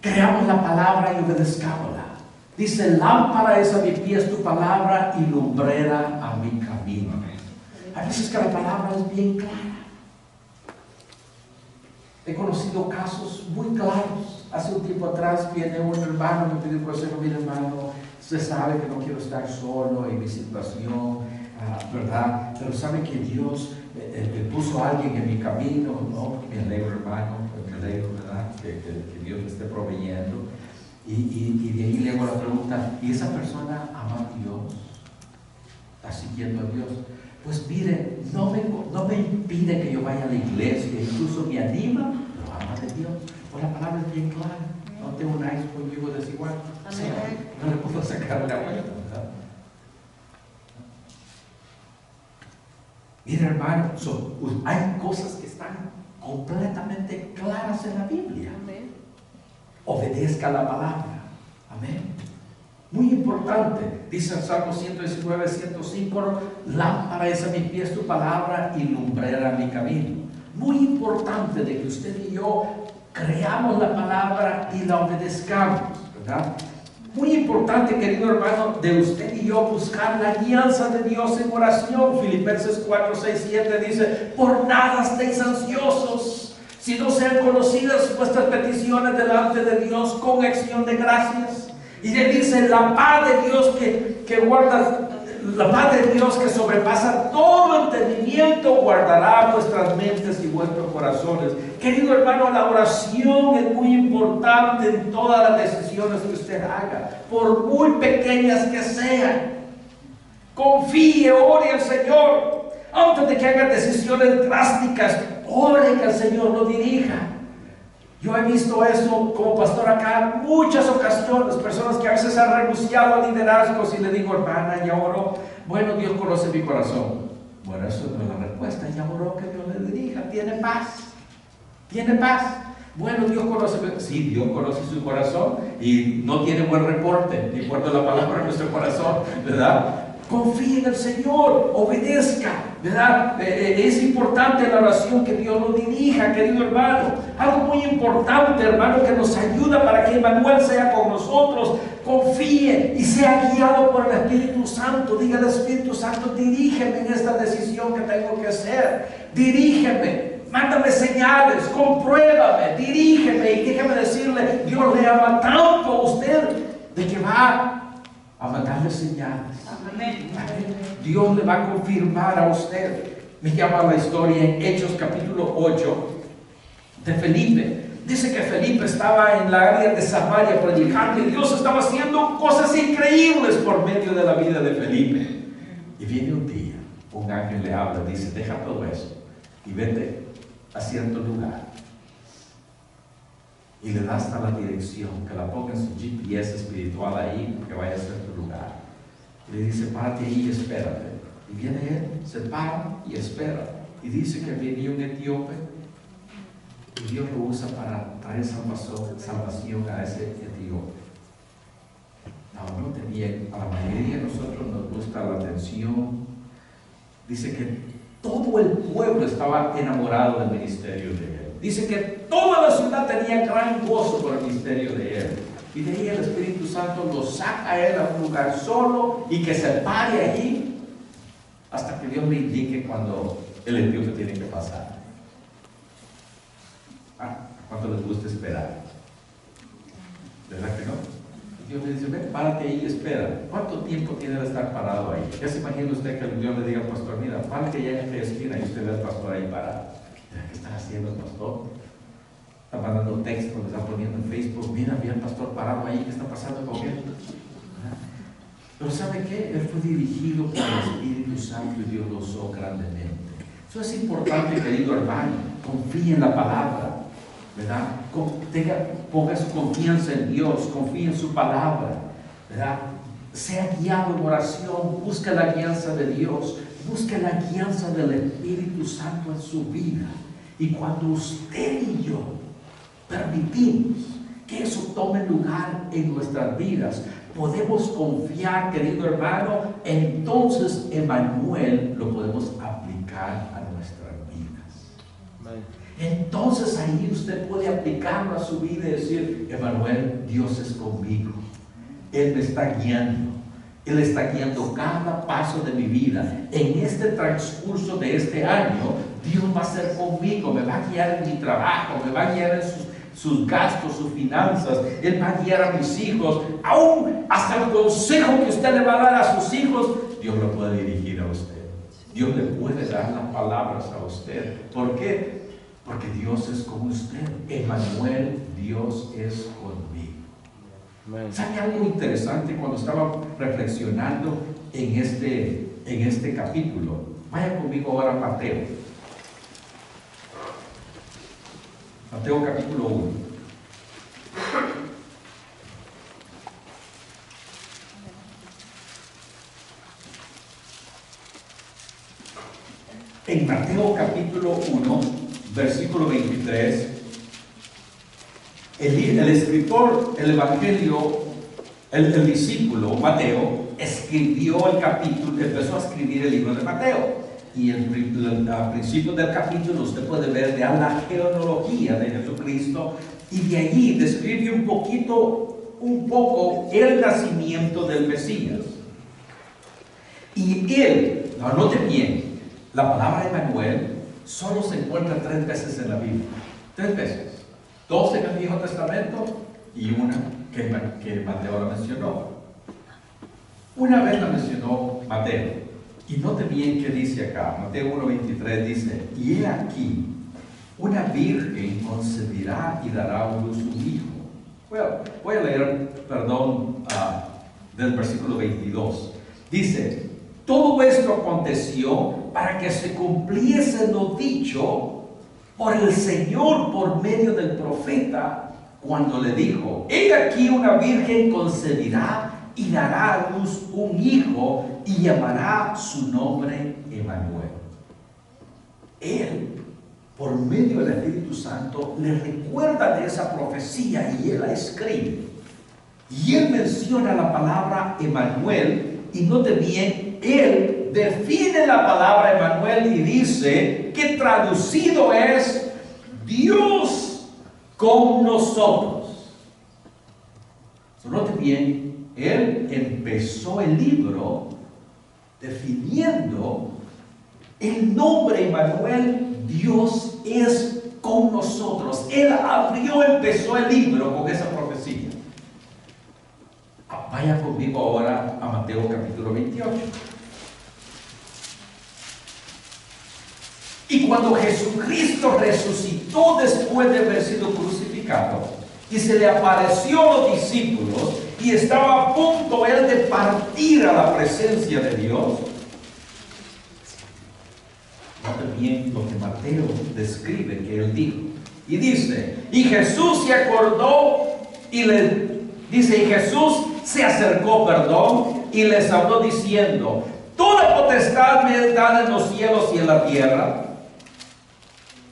creamos la palabra y obedezcámosla. Dice, lámpara es a mi pies tu palabra y lumbrera a mi camino. A veces que la palabra es bien clara. He conocido casos muy claros. Hace un tiempo atrás viene un hermano, me pidió consejo. Mire, hermano, usted sabe que no quiero estar solo en mi situación, ¿verdad? Pero sabe que Dios puso a alguien en mi camino, ¿no? Me alegro, hermano, me alegro, ¿verdad? Que Dios me esté proveyendo. Y de ahí le hago la pregunta, ¿y esa persona ama a Dios? ¿Está siguiendo a Dios? Pues mire, no me impide que yo vaya a la iglesia, incluso me anima, pero ama de Dios. Pues la palabra es bien clara. No te unáis con yugo desigual. Sí, no le puedo sacar la vuelta, ¿verdad? Mira, hermano, hay cosas que están completamente claras en la Biblia. Amén. Obedezca la palabra. Amén. Muy importante, dice en Salmo 119, 105, lámpara es a mis pies tu palabra y lumbrera mi camino. Muy importante de que usted y yo creamos la palabra y la obedezcamos, ¿verdad? Muy importante, querido hermano, de usted y yo buscar la guianza de Dios en oración. Filipenses 4, 6, 7 dice, por nada estéis ansiosos, sino sean conocidas vuestras peticiones delante de Dios con acción de gracias. Y le dice, la paz de Dios que guarda, la paz de Dios que sobrepasa todo entendimiento, guardará vuestras mentes y vuestros corazones. Querido hermano, la oración es muy importante en todas las decisiones que usted haga, por muy pequeñas que sean. Confíe, ore al Señor. Antes de que haga decisiones drásticas, ore que el Señor lo dirija. Yo he visto eso como pastor acá en muchas ocasiones, personas que a veces han renunciado a liderazgos y le digo, hermana, ya oró. Bueno, Dios conoce mi corazón. Bueno, eso no es la respuesta. Ya oró que Dios le dirija. Tiene paz. Tiene paz. Bueno, Dios conoce. Sí, Dios conoce su corazón y no tiene buen reporte, ni guarda la palabra en nuestro corazón, ¿verdad? Confíe en el Señor, obedezca, ¿verdad? Es importante la oración que Dios nos dirija, querido hermano. Algo muy importante, hermano, que nos ayuda para que Emmanuel sea con nosotros. Confíe y sea guiado por el Espíritu Santo. Diga al Espíritu Santo, dirígeme en esta decisión que tengo que hacer. Dirígeme, mándame señales, compruébame, dirígeme. Y déjeme decirle, Dios le ama tanto a usted de que va a mandarle señales. Amén. Dios le va a confirmar a usted. Me llama la historia en Hechos capítulo 8 de Felipe. Dice que Felipe estaba en la área de Samaria predicando y Dios estaba haciendo cosas increíbles por medio de la vida de Felipe. Y viene un día, un ángel le habla, dice, deja todo eso y vete a cierto lugar. Y le da hasta la dirección, que la ponga en su GPS espiritual ahí, que vaya a cierto lugar. Y le dice, párate ahí y espérate. Y viene él, se para y espera. Y dice que venía un etíope y Dios lo usa para traer salvación a ese etíope. No tenía y a la mayoría de nosotros nos gusta la atención, dice que todo el pueblo estaba enamorado del ministerio de él. Dice que toda la ciudad tenía gran gozo por el ministerio de él. Y de ahí el Espíritu Santo lo saca a él a un lugar solo y que se pare allí hasta que Dios le indique cuando el envío que tiene que pasar. ¿Cuánto les gusta esperar? ¿Verdad que no? Dios le dice, ven, párate ahí y espera. ¿Cuánto tiempo tiene de estar parado ahí? Ya se imagina usted que Dios le diga al pastor, mira, párate ya en esta esquina y usted ve al pastor ahí parado. ¿Qué está haciendo el pastor? Está mandando textos, le está poniendo en Facebook, mira, vi al pastor parado ahí, ¿qué está pasando con él? Pero ¿sabe qué? Él fue dirigido por el Espíritu Santo y Dios lo usó grandemente. Eso es importante, querido hermano. Confíe en la palabra, ¿verdad? Ponga su confianza en Dios, confíe en su palabra, ¿verdad? Sea guiado en oración, busque la guianza de Dios, busque la guianza del Espíritu Santo en su vida. Y cuando usted y yo permitimos que eso tome lugar en nuestras vidas, podemos confiar, querido hermano, entonces Emmanuel lo podemos aplicar a nuestras vidas. Entonces ahí usted puede aplicarlo a su vida y decir, Emmanuel, Dios es conmigo. Él me está guiando. Él está guiando cada paso de mi vida. En este transcurso de este año, Dios va a ser conmigo, me va a guiar en mi trabajo, me va a guiar en sus gastos, sus finanzas. Él va a guiar a mis hijos, aún hasta el consejo que usted le va a dar a sus hijos, Dios lo puede dirigir a usted. Dios le puede dar las palabras a usted. ¿Por qué? Porque Dios es con usted. Emmanuel, Dios es conmigo. ¿Sabe algo interesante cuando estaba reflexionando en este capítulo? Vaya conmigo ahora a Mateo. Mateo capítulo 1. En Mateo capítulo 1, versículo 23, el escritor, el evangelio, el discípulo Mateo escribió el capítulo, empezó a escribir el libro de Mateo. Y al principio del capítulo usted puede ver de la genealogía de Jesucristo, y de allí describe un poco el nacimiento del Mesías. Y él, note bien, la palabra Emmanuel solo se encuentra 3 veces en la Biblia. 3 veces. 2 en el Viejo Testamento y una que Mateo la mencionó. Una vez la mencionó Mateo. Y note bien qué dice acá. Mateo 1:23 dice, y he aquí, una virgen concebirá y dará a luz un hijo. Bueno, voy a leer, del versículo 22. Dice, todo esto aconteció para que se cumpliese lo dicho por el Señor por medio del profeta, cuando le dijo, he aquí una virgen concebirá y dará a luz un hijo y llamará su nombre Emmanuel. Él, por medio del Espíritu Santo, le recuerda de esa profecía y él la escribe. Y él menciona la palabra Emmanuel, y note bien, él define la palabra Emmanuel y dice que traducido es Dios con nosotros. Note bien, él empezó el libro definiendo el nombre Emmanuel, Dios es con nosotros. Él empezó el libro con esa profecía. Vaya conmigo ahora a Mateo capítulo 28. Y cuando Jesucristo resucitó después de haber sido crucificado y se le apareció a los discípulos y estaba a punto él de partir a la presencia de Dios, note bien lo que Mateo describe que él dijo. Y dice, y Jesús se acordó y y Jesús se acercó, y les habló diciendo, toda potestad me es dada en los cielos y en la tierra.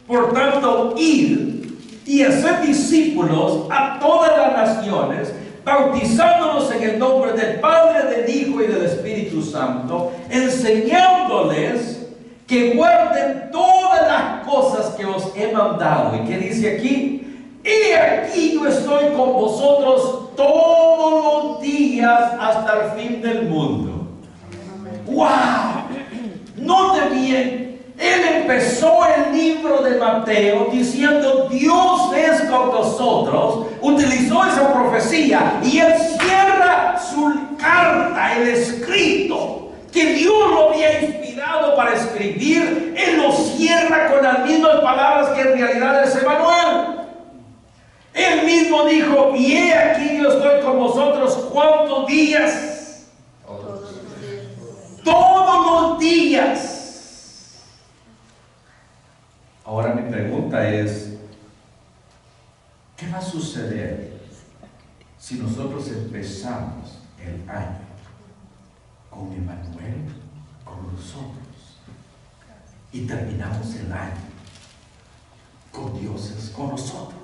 Por tanto, id y haced discípulos a todas las naciones, bautizándolos en el nombre del Padre, del Hijo y del Espíritu Santo, enseñándoles que guarden todas las cosas que os he mandado. ¿Y qué dice aquí? He aquí yo estoy con vosotros todos los días hasta el fin del mundo. ¡Wow! Note bien. Él empezó el libro de Mateo diciendo Dios es con nosotros, utilizó esa profecía y él cierra su carta, el escrito que Dios lo había inspirado para escribir, él lo cierra con las mismas palabras que en realidad es Emanuel. Él mismo dijo, y he aquí yo estoy con vosotros, ¿cuántos días? Todos los días. Ahora mi pregunta es, ¿qué va a suceder si nosotros empezamos el año con Emanuel, con nosotros, y terminamos el año con Dios con nosotros?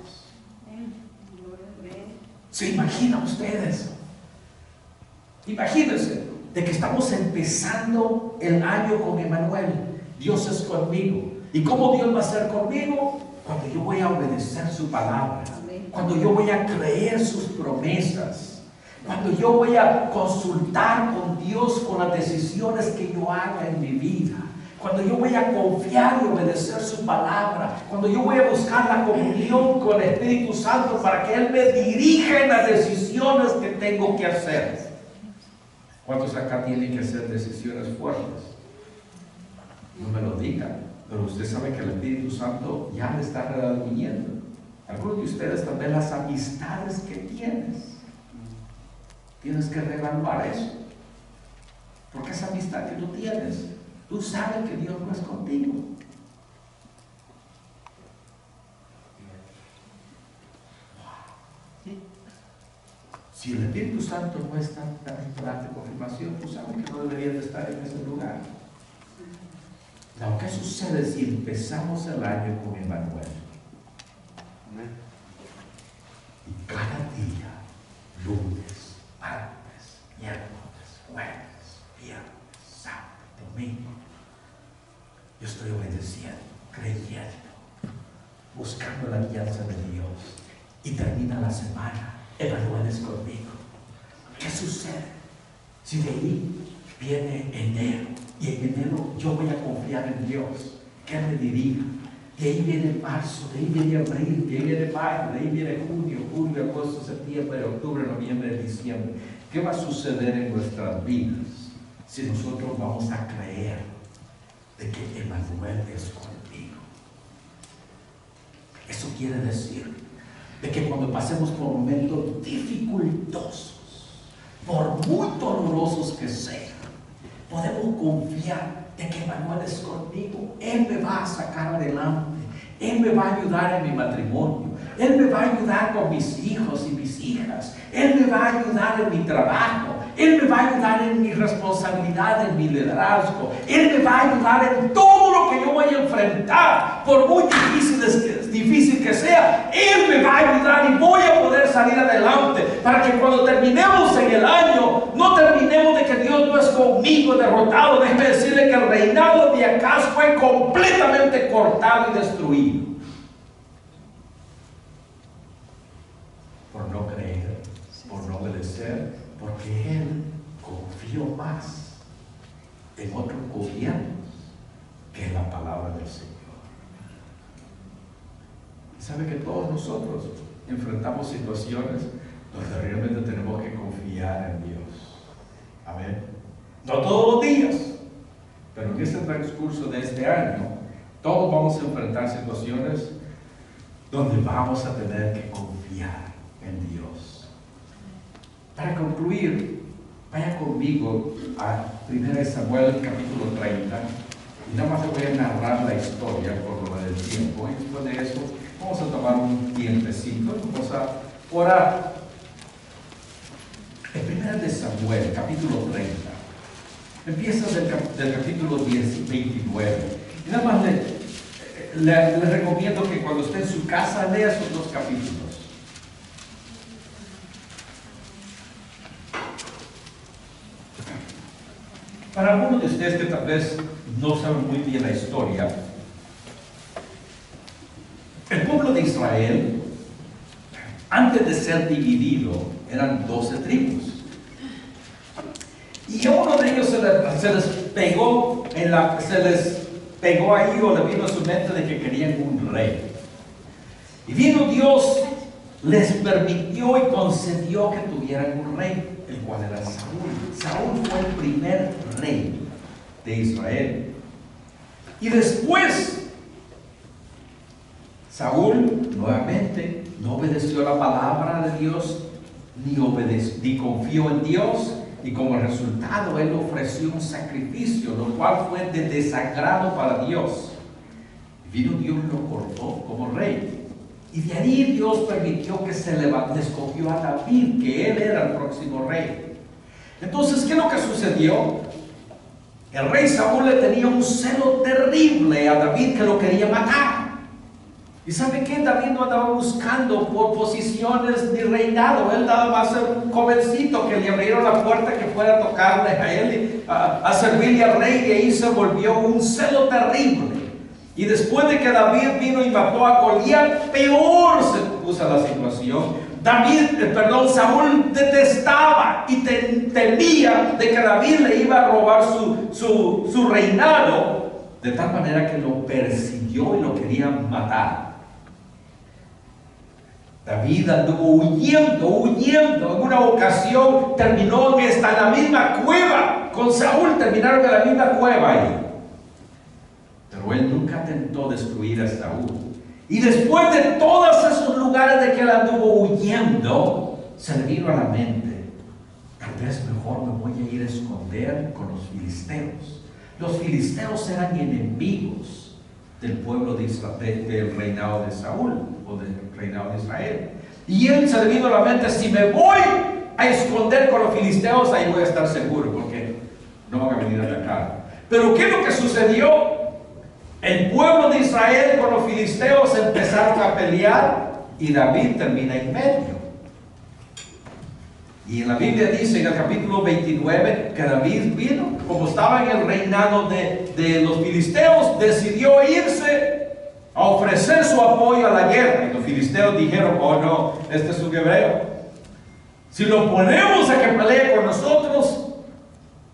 ¿Se imaginan ustedes? Imagínense de que estamos empezando el año con Emanuel, Dios es conmigo. ¿Y cómo Dios va a ser conmigo? Cuando yo voy a obedecer su palabra, cuando yo voy a creer sus promesas, cuando yo voy a consultar con Dios con las decisiones que yo haga en mi vida, cuando yo voy a confiar y obedecer su palabra, cuando yo voy a buscar la comunión con el Espíritu Santo para que Él me dirija en las decisiones que tengo que hacer. ¿Cuántos acá tienen que hacer decisiones fuertes? No me lo digan. Pero usted sabe que el Espíritu Santo ya le está redarguyendo. Algunos de ustedes también las amistades que tienes que reevaluar eso. Porque esa amistad que tú tienes, tú sabes que Dios no es contigo. Si el Espíritu Santo no está en plan de confirmación, tú sabes que no deberías de estar en ese lugar. Lo que sucede si empezamos el año con Emanuel y cada día, lunes, martes, miércoles, jueves, viernes, sábado, domingo, yo estoy obedeciendo, creyendo, buscando la guianza de Dios, y termina la semana, Emanuel es conmigo. ¿Qué sucede si de ahí viene enero? Y en enero yo voy a confiar en Dios, que Él me dirija. De ahí viene marzo, de ahí viene abril, de ahí viene mayo, de ahí viene junio, julio, agosto, septiembre, octubre, noviembre, diciembre. ¿Qué va a suceder en nuestras vidas si nosotros vamos a creer de que Emanuel es conmigo? Eso quiere decir de que cuando pasemos por momentos dificultosos, por muy dolorosos que sean, podemos confiar de que Emanuel es conmigo. Él me va a sacar adelante. Él me va a ayudar en mi matrimonio. Él me va a ayudar con mis hijos y mis hijas. Él me va a ayudar en mi trabajo. Él me va a ayudar en mi responsabilidad, en mi liderazgo. Él me va a ayudar en todo lo que yo voy a enfrentar, por muy difícil que sea. Él me va a ayudar y voy a poder salir adelante, para que cuando terminemos en el año, no terminemos de que Dios no es conmigo, derrotado. Déjeme decirle que el reinado de Acaz fue completamente cortado y destruido por no creer, por no obedecer, porque él confió más en otros gobiernos que en la palabra del Señor. ¿Sabe que todos nosotros enfrentamos situaciones donde realmente tenemos que confiar en Dios? Amén. No todos los días, pero en este transcurso de este año, todos vamos a enfrentar situaciones donde vamos a tener que confiar en Dios. Para concluir, vaya conmigo a 1 Samuel capítulo 30, y nada más le voy a narrar la historia por lo del tiempo, y después de eso vamos a tomar un tiempecito, vamos a orar. En 1 Samuel capítulo 30, empieza del capítulo 29, y nada más le recomiendo que cuando esté en su casa lea esos dos capítulos. Para algunos de ustedes que tal vez no saben muy bien la historia, el pueblo de Israel, antes de ser dividido, eran 12 tribus. Y a uno de ellos se les pegó ahí, o le vino a su mente de que querían un rey. Y vino Dios, les permitió y concedió que tuvieran un rey, el cual era Saúl. Saúl fue el primer rey de Israel. Y después, Saúl nuevamente no obedeció la palabra de Dios, ni confió en Dios, y como resultado él ofreció un sacrificio, lo cual fue de desagrado para Dios. Vino Dios y lo cortó como rey. Y de ahí Dios permitió que se levantara, escogió a David, que él era el próximo rey. Entonces, ¿qué es lo que sucedió? El rey Saúl le tenía un celo terrible a David, que lo quería matar. ¿Y sabe qué? David no andaba buscando por posiciones ni reinado. Él nada más era un jovencito que le abrieron la puerta que fuera a tocarle a él, a servirle al rey, y ahí se volvió un celo terrible. Y después de que David vino y mató a Goliat, peor se puso la situación. Saúl detestaba y temía de que David le iba a robar su reinado, de tal manera que lo persiguió y lo quería matar. David anduvo huyendo. En una ocasión terminó en la misma cueva. Con Saúl terminaron en la misma cueva ahí. Pero él nunca tentó destruir a Saúl. Y después de todos esos lugares de que él anduvo huyendo, se le vino a la mente: tal vez mejor me voy a ir a esconder con los filisteos. Los filisteos eran enemigos del pueblo de Israel, del reinado de Saúl, o del reinado de Israel. Y él se le vino a la mente: si me voy a esconder con los filisteos, ahí voy a estar seguro, porque no van a venir a atacar. Pero ¿qué es lo que sucedió? El pueblo de Israel con los filisteos empezaron a pelear, y David termina en medio. Y en la Biblia dice en el capítulo 29 que David vino, como estaba en el reinado de los filisteos, decidió irse a ofrecer su apoyo a la guerra. Y los filisteos dijeron: oh no, este es un hebreo. Si lo ponemos a que pelee con nosotros,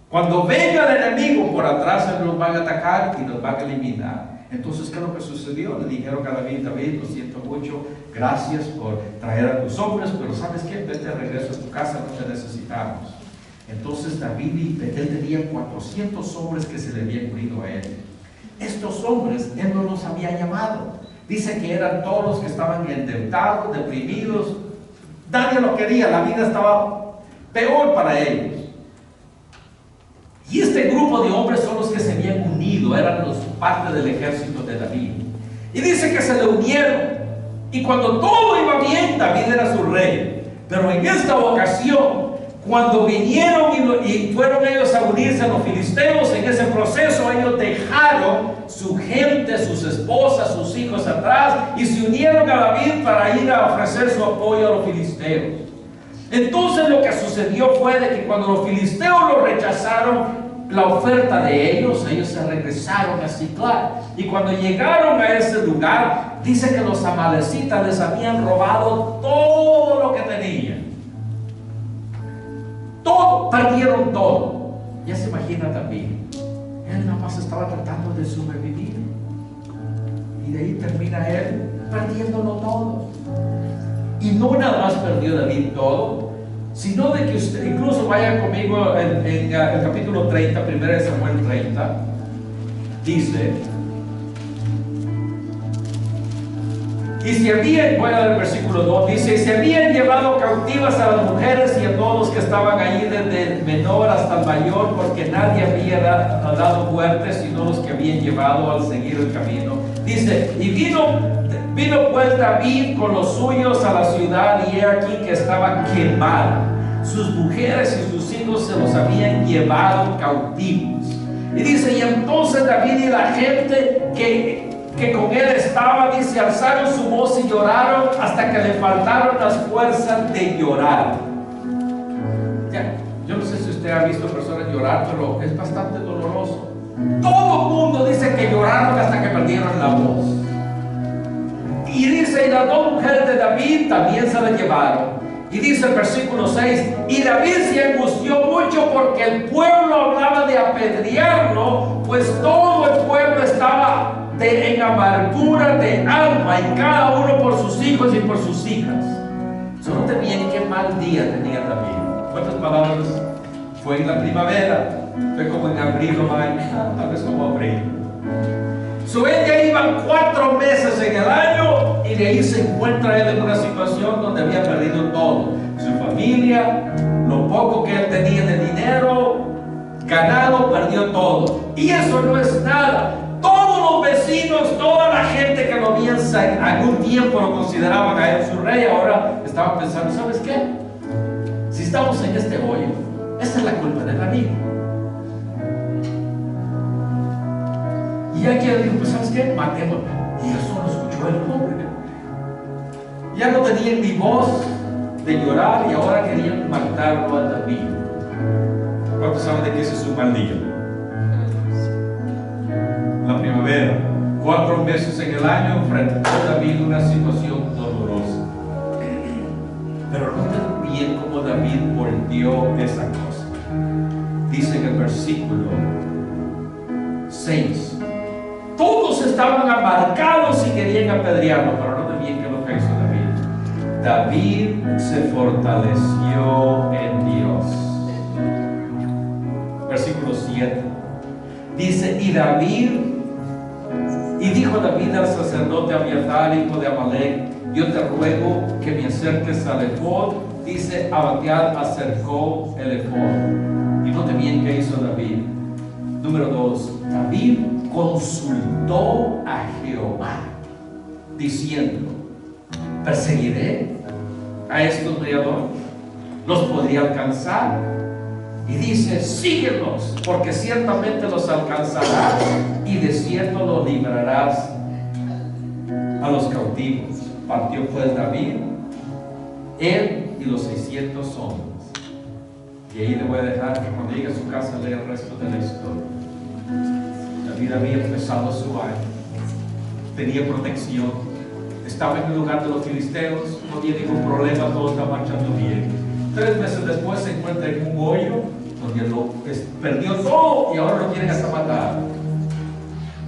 cuando venga el enemigo por atrás, nos van a atacar y nos van a eliminar. Entonces, ¿qué es lo que sucedió? Le dijeron a David: lo siento mucho, gracias por traer a tus hombres, pero ¿sabes qué? Vete de regreso a tu casa, no te necesitamos. Entonces David, él tenía 400 hombres que se le habían unido a él. Estos hombres, él no los había llamado. Dice que eran todos los que estaban endeudados, deprimidos. Nadie lo quería, la vida estaba peor para ellos. Y este grupo de hombres son los que se habían unido, eran los parte del ejército de David. Y dice que se le unieron. Y cuando todo iba bien, David era su rey. Pero en esta ocasión, cuando vinieron y fueron ellos a unirse a los filisteos, en ese proceso ellos dejaron su gente, sus esposas, sus hijos atrás, y se unieron a David para ir a ofrecer su apoyo a los filisteos. Entonces lo que sucedió fue de que cuando los filisteos lo rechazaron, la oferta de ellos se regresaron a Siclag. Y cuando llegaron a ese lugar, dice que los amalecitas les habían robado todo lo que tenían. Todo, perdieron todo. Ya se imagina también, él nada más estaba tratando de sobrevivir. Y de ahí termina él perdiéndolo todo. Y no nada más perdió David todo, sino de que usted, incluso vaya conmigo en el capítulo 30, 1 Samuel 30, dice: y se habían, voy a dar el versículo 2, dice: y se habían llevado cautivas a las mujeres y a todos los que estaban allí, desde el menor hasta el mayor, porque nadie había dado muerte, sino los que habían llevado al seguir el camino. Dice: y vino pues David con los suyos a la ciudad, y he aquí que estaba quemada. Sus mujeres y sus hijos se los habían llevado cautivos. Y dice: y entonces David y la gente que con él estaba, dice, alzaron su voz y lloraron hasta que le faltaron las fuerzas de llorar. Ya, yo no sé si usted ha visto personas pudieron llorar, pero es bastante doloroso. Todo el mundo dice que lloraron hasta que perdieron la voz. Y dice, y las dos mujeres de David también se la llevaron. Y dice el versículo 6, y David se angustió mucho porque el pueblo hablaba de apedrearlo, pues todo el pueblo estaba en amargura de alma, y cada uno por sus hijos y por sus hijas. Solo tenían qué mal día tenía David. ¿Cuántas palabras? Fue en la primavera, fue como en abril o mayo, tal vez como abril. Ya iban 4 meses en el año, y de ahí se encuentra él en una situación donde había perdido todo: su familia, lo poco que él tenía de dinero, ganado, perdió todo. Y eso no es nada. Todos los vecinos, toda la gente que lo habían algún tiempo lo consideraban a él su rey, ahora estaban pensando, ¿sabes qué? Si estamos en este hoyo, esta es la culpa de David. Y aquí él dijo, pues ¿sabes qué? Matémoslo. Y eso lo escuchó el pobre. Ya no tenían ni voz de llorar y ahora querían matarlo a David. ¿Cuántos saben de qué ese es su mal día? La primavera, 4 meses en el año, enfrentó a David una situación dolorosa. Pero noten bien cómo David volvió esa cosa. Dice en el versículo 6, todos estaban amargados y querían apedrearlo, pero noten bien qué es lo que hizo David. David se fortaleció en Dios. Versículo 7 dice, y dijo David al sacerdote Abiatar, hijo de Amalek, yo te ruego que me acerques al ephod. Dice, Abiatar acercó el ephod. Y note bien qué hizo David. Número 2, David consultó a Jehová, diciendo, ¿perseguiré a estos peleadores? ¿Los podría alcanzar? Y dice, síguelos, porque ciertamente los alcanzarás y de cierto los librarás a los cautivos. Partió pues David, él y los 600 hombres. Y ahí le voy a dejar que cuando llegue a su casa lea el resto de la historia. David había empezado su año, tenía protección, estaba en el lugar de los filisteos, no había ningún problema, todo está marchando bien. 3 meses después se encuentra en un hoyo donde perdió todo y ahora lo quieren hasta matar.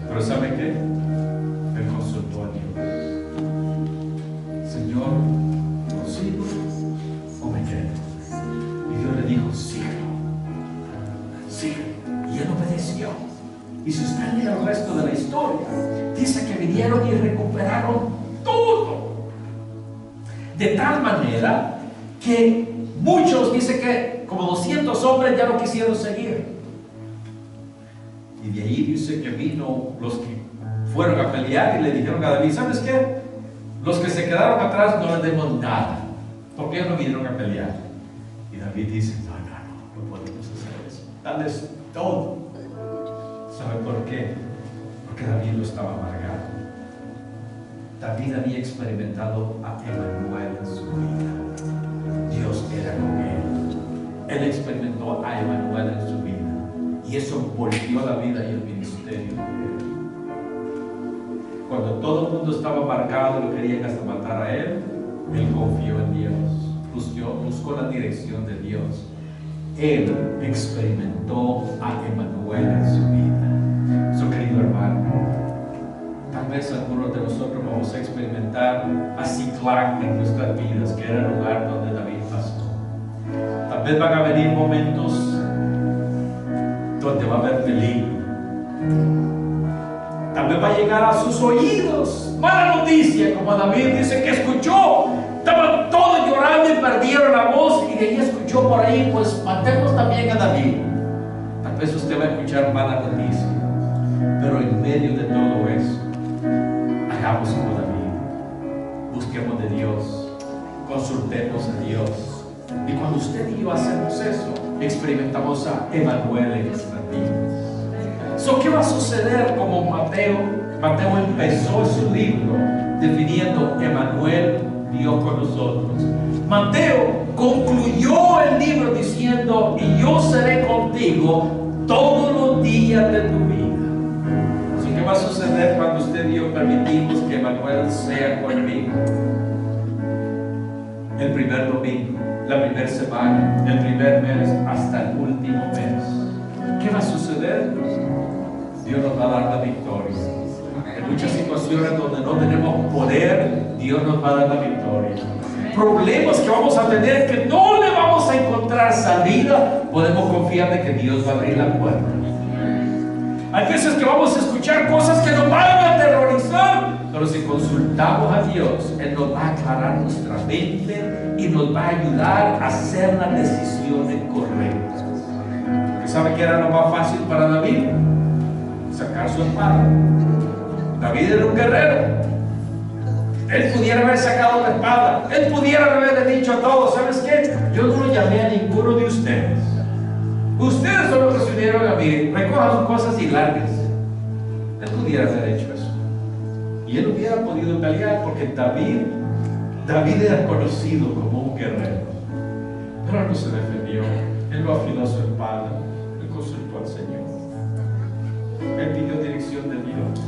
Pero ¿sabe qué? Él consultó a Dios. Señor, ¿lo sigo o me quedo? Y Dios le dijo, síguelo, síguelo. Y él obedeció. Y si usted lee el resto de la historia, dice que vinieron y recuperaron todo. De tal manera que muchos, dice que como 200 hombres ya no quisieron seguir. Y de ahí dice que vino los que fueron a pelear y le dijeron a David, ¿sabes qué? Los que se quedaron atrás no les demos nada, porque ellos no vinieron a pelear. Y David dice, no podemos hacer eso, dales todo. ¿Sabe por qué? Porque David lo estaba amargado. David había experimentado a Emanuel en su vida. Dios era con él. Él experimentó a Emanuel en su vida. Y eso volvió la vida y el ministerio de él. Cuando todo el mundo estaba amargado y lo querían hasta matar a él, él confió en Dios, buscó la dirección de Dios. Él experimentó a Emanuel en su vida. So, querido hermano, tal vez algunos de nosotros vamos a experimentar a Ciclac en nuestras vidas, que era el lugar donde David pasó. Tal vez van a venir momentos donde va a haber peligro. Tal vez va a llegar a sus oídos mala noticia, como David dice que escuchó. Estaban todos llorando y perdieron la voz, y de ahí escuchó por ahí, pues matemos también a David. Tal vez usted va a escuchar mala noticia, pero en medio de todo eso, hagamos como David, busquemos de Dios, consultemos a Dios. Y cuando usted y yo hacemos eso, experimentamos a Emanuel en nuestras vidas. ¿Qué va a suceder? Como Mateo empezó su libro definiendo Emanuel, Dios con nosotros. Mateo concluyó el libro diciendo: y yo seré contigo todos los días de tu vida. Así que va a suceder cuando usted y yo permitimos que Manuel sea conmigo. El primer domingo, la primera semana, el primer mes, hasta el último mes. ¿Qué va a suceder? Dios nos va a dar la victoria. En muchas situaciones donde no tenemos poder, Dios nos va a dar la victoria. Problemas que vamos a tener que no le vamos a encontrar salida, podemos confiar de que Dios va a abrir la puerta. Hay veces que vamos a escuchar cosas que nos van a aterrorizar, pero si consultamos a Dios, Él nos va a aclarar nuestra mente y nos va a ayudar a hacer las decisiones correctas. Porque ¿sabe qué era lo más fácil para David? Sacar su espada. David era un guerrero. Él pudiera haber sacado la espada. Él pudiera haberle dicho a todos: ¿sabes qué? Yo no lo llamé a ninguno de ustedes. Ustedes son los que se unieron a mí. Recojan sus cosas y lárguense. Él pudiera haber hecho eso. Y él hubiera podido pelear, porque David era conocido como un guerrero. Pero él no se defendió. Él no afiló su espada. Él consultó al Señor. Él pidió dirección de Dios.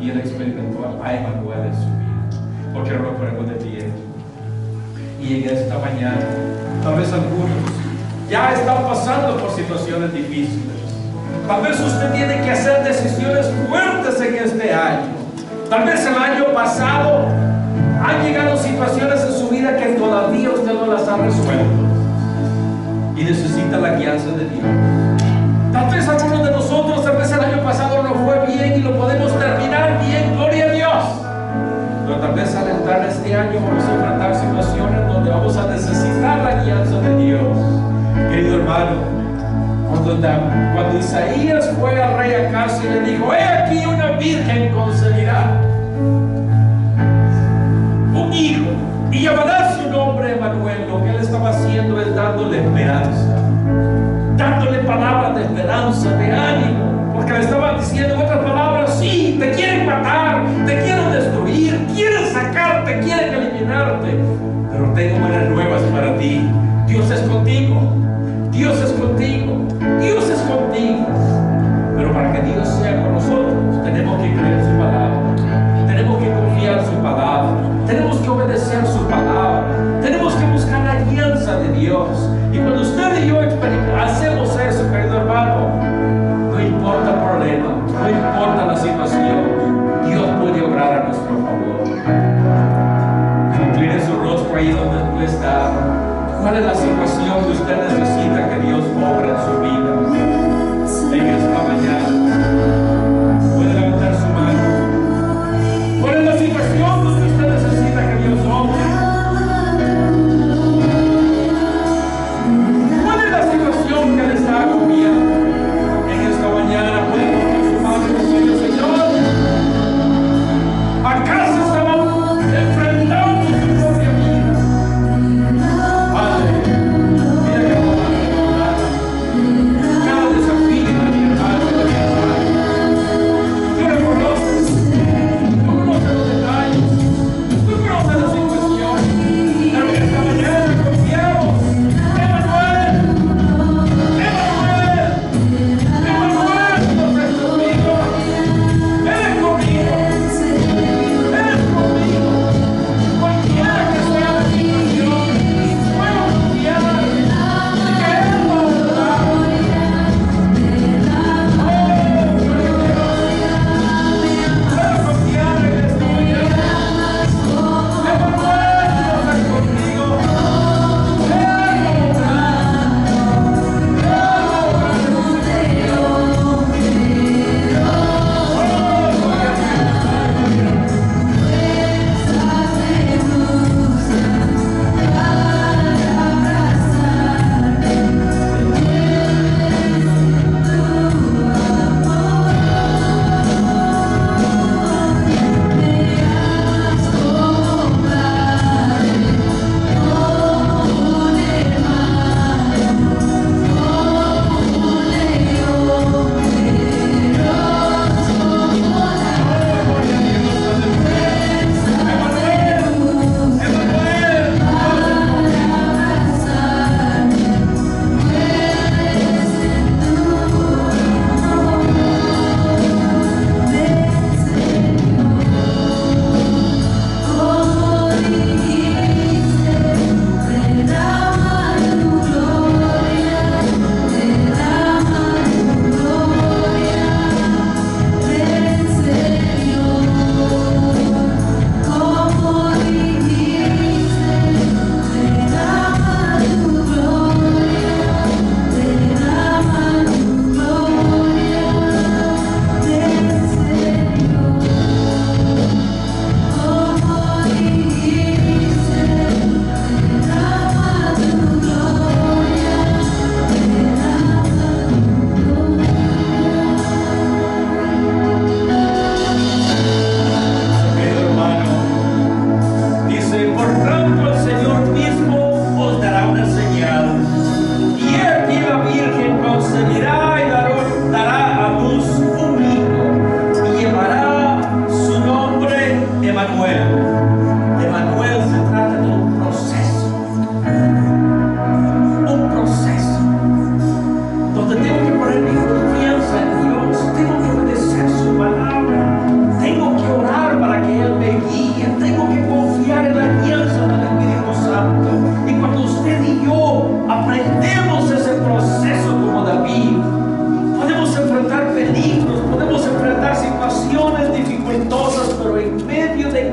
Y él experimentó a Emmanuel en su vida. Porque nos ponemos de pie. Y en esta mañana, tal vez algunos ya están pasando por situaciones difíciles. Tal vez usted tiene que hacer decisiones fuertes en este año. Tal vez el año pasado han llegado situaciones en su vida que todavía usted no las ha resuelto. Y necesita la guianza de Dios. Tal vez algunos de nosotros, tal vez el año pasado no fue bien y lo podemos terminar bien, gloria a Dios. Pero tal vez al entrar este año vamos a enfrentar situaciones donde vamos a necesitar la guianza de Dios. Querido hermano, cuando Isaías fue al rey Acaz y le dijo: he aquí una virgen concebirá un hijo y llamará su nombre Emmanuel, lo que él estaba haciendo es dándole esperanza, dándole palabras de esperanza, de ánimo, porque le estaban diciendo en otras palabras: sí, te quieren matar, te quieren destruir, quieren sacarte, quieren eliminarte, pero tengo buenas nuevas para ti. Dios es contigo, Dios es contigo, Dios es contigo. Pero para que Dios sea con nosotros, tenemos que creer en su palabra, tenemos que confiar en su palabra, tenemos que obedecer su palabra, tenemos que buscar la alianza de Dios. Y cuando usted y yo hacemos eso, querido hermano, no importa el problema, no importa la situación, Dios puede obrar a nuestro favor. Incline su rostro ahí donde usted está. ¿Cuál es la situación que usted necesita que Dios obre en su vida?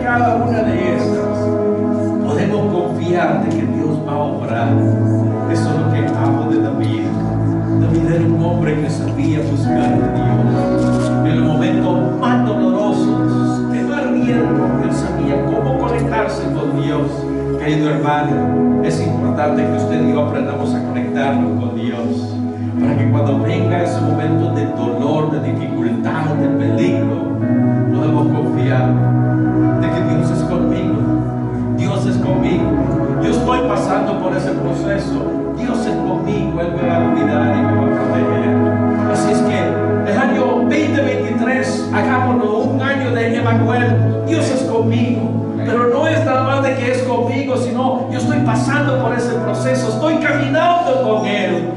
cada una de estas, podemos confiar de que Dios va a obrar. Eso es lo que amo de David. David era un hombre que sabía buscar a Dios. En los momentos más dolorosos, de más riesgo, él sabía cómo conectarse con Dios. Querido hermano, es importante que usted y yo aprendamos a conectarnos con Dios, para que cuando venga ese momento de dolor, de dificultad, de peligro, podamos confiar de que Dios es conmigo. Dios es conmigo. Yo estoy pasando por ese proceso. Dios es conmigo. Él me va a cuidar y me va a proteger. Así es que el año 2023, hagámoslo un año de Emmanuel. Dios es conmigo. Pero no es nada más de que es conmigo, sino yo estoy pasando por ese proceso. Estoy caminando con Él.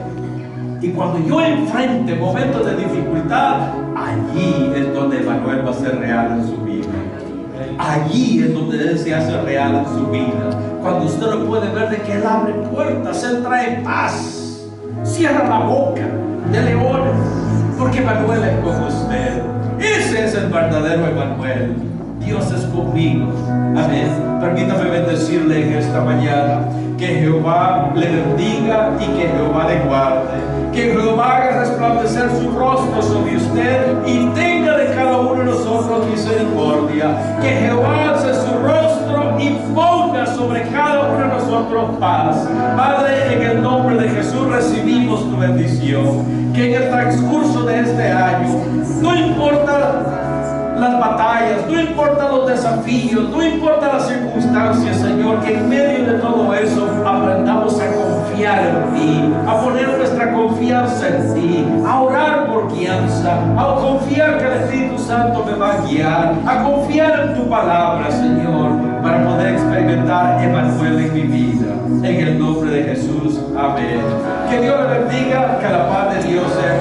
Y cuando yo enfrente momentos de dificultad, allí es donde Emmanuel va a ser real en su vida. Allí es donde Él se hace real en su vida. Cuando usted lo puede ver de que Él abre puertas, Él trae paz, cierra la boca de leones, porque Emmanuel es con usted. Ese es el verdadero Emmanuel. Dios es conmigo. Amén. Permítame bendecirle en esta mañana. Que Jehová le bendiga y que Jehová le guarde. Que Jehová haga resplandecer su rostro sobre usted y tenga de cada uno de nosotros misericordia. Que Jehová alce su rostro y ponga sobre cada uno de nosotros paz. Padre, en el nombre de Jesús recibimos tu bendición. Que en el transcurso de este año, no importa las batallas, no importa los desafíos, no importa las circunstancias, Señor, que en medio de todo eso aprendamos a confiar en ti, a poner nuestra confianza en ti, a orar por guianza, a confiar que el Espíritu Santo me va a guiar, a confiar en tu palabra, Señor, para poder experimentar Emmanuel en mi vida. En el nombre de Jesús, amén. Que Dios le bendiga, que la paz de Dios sea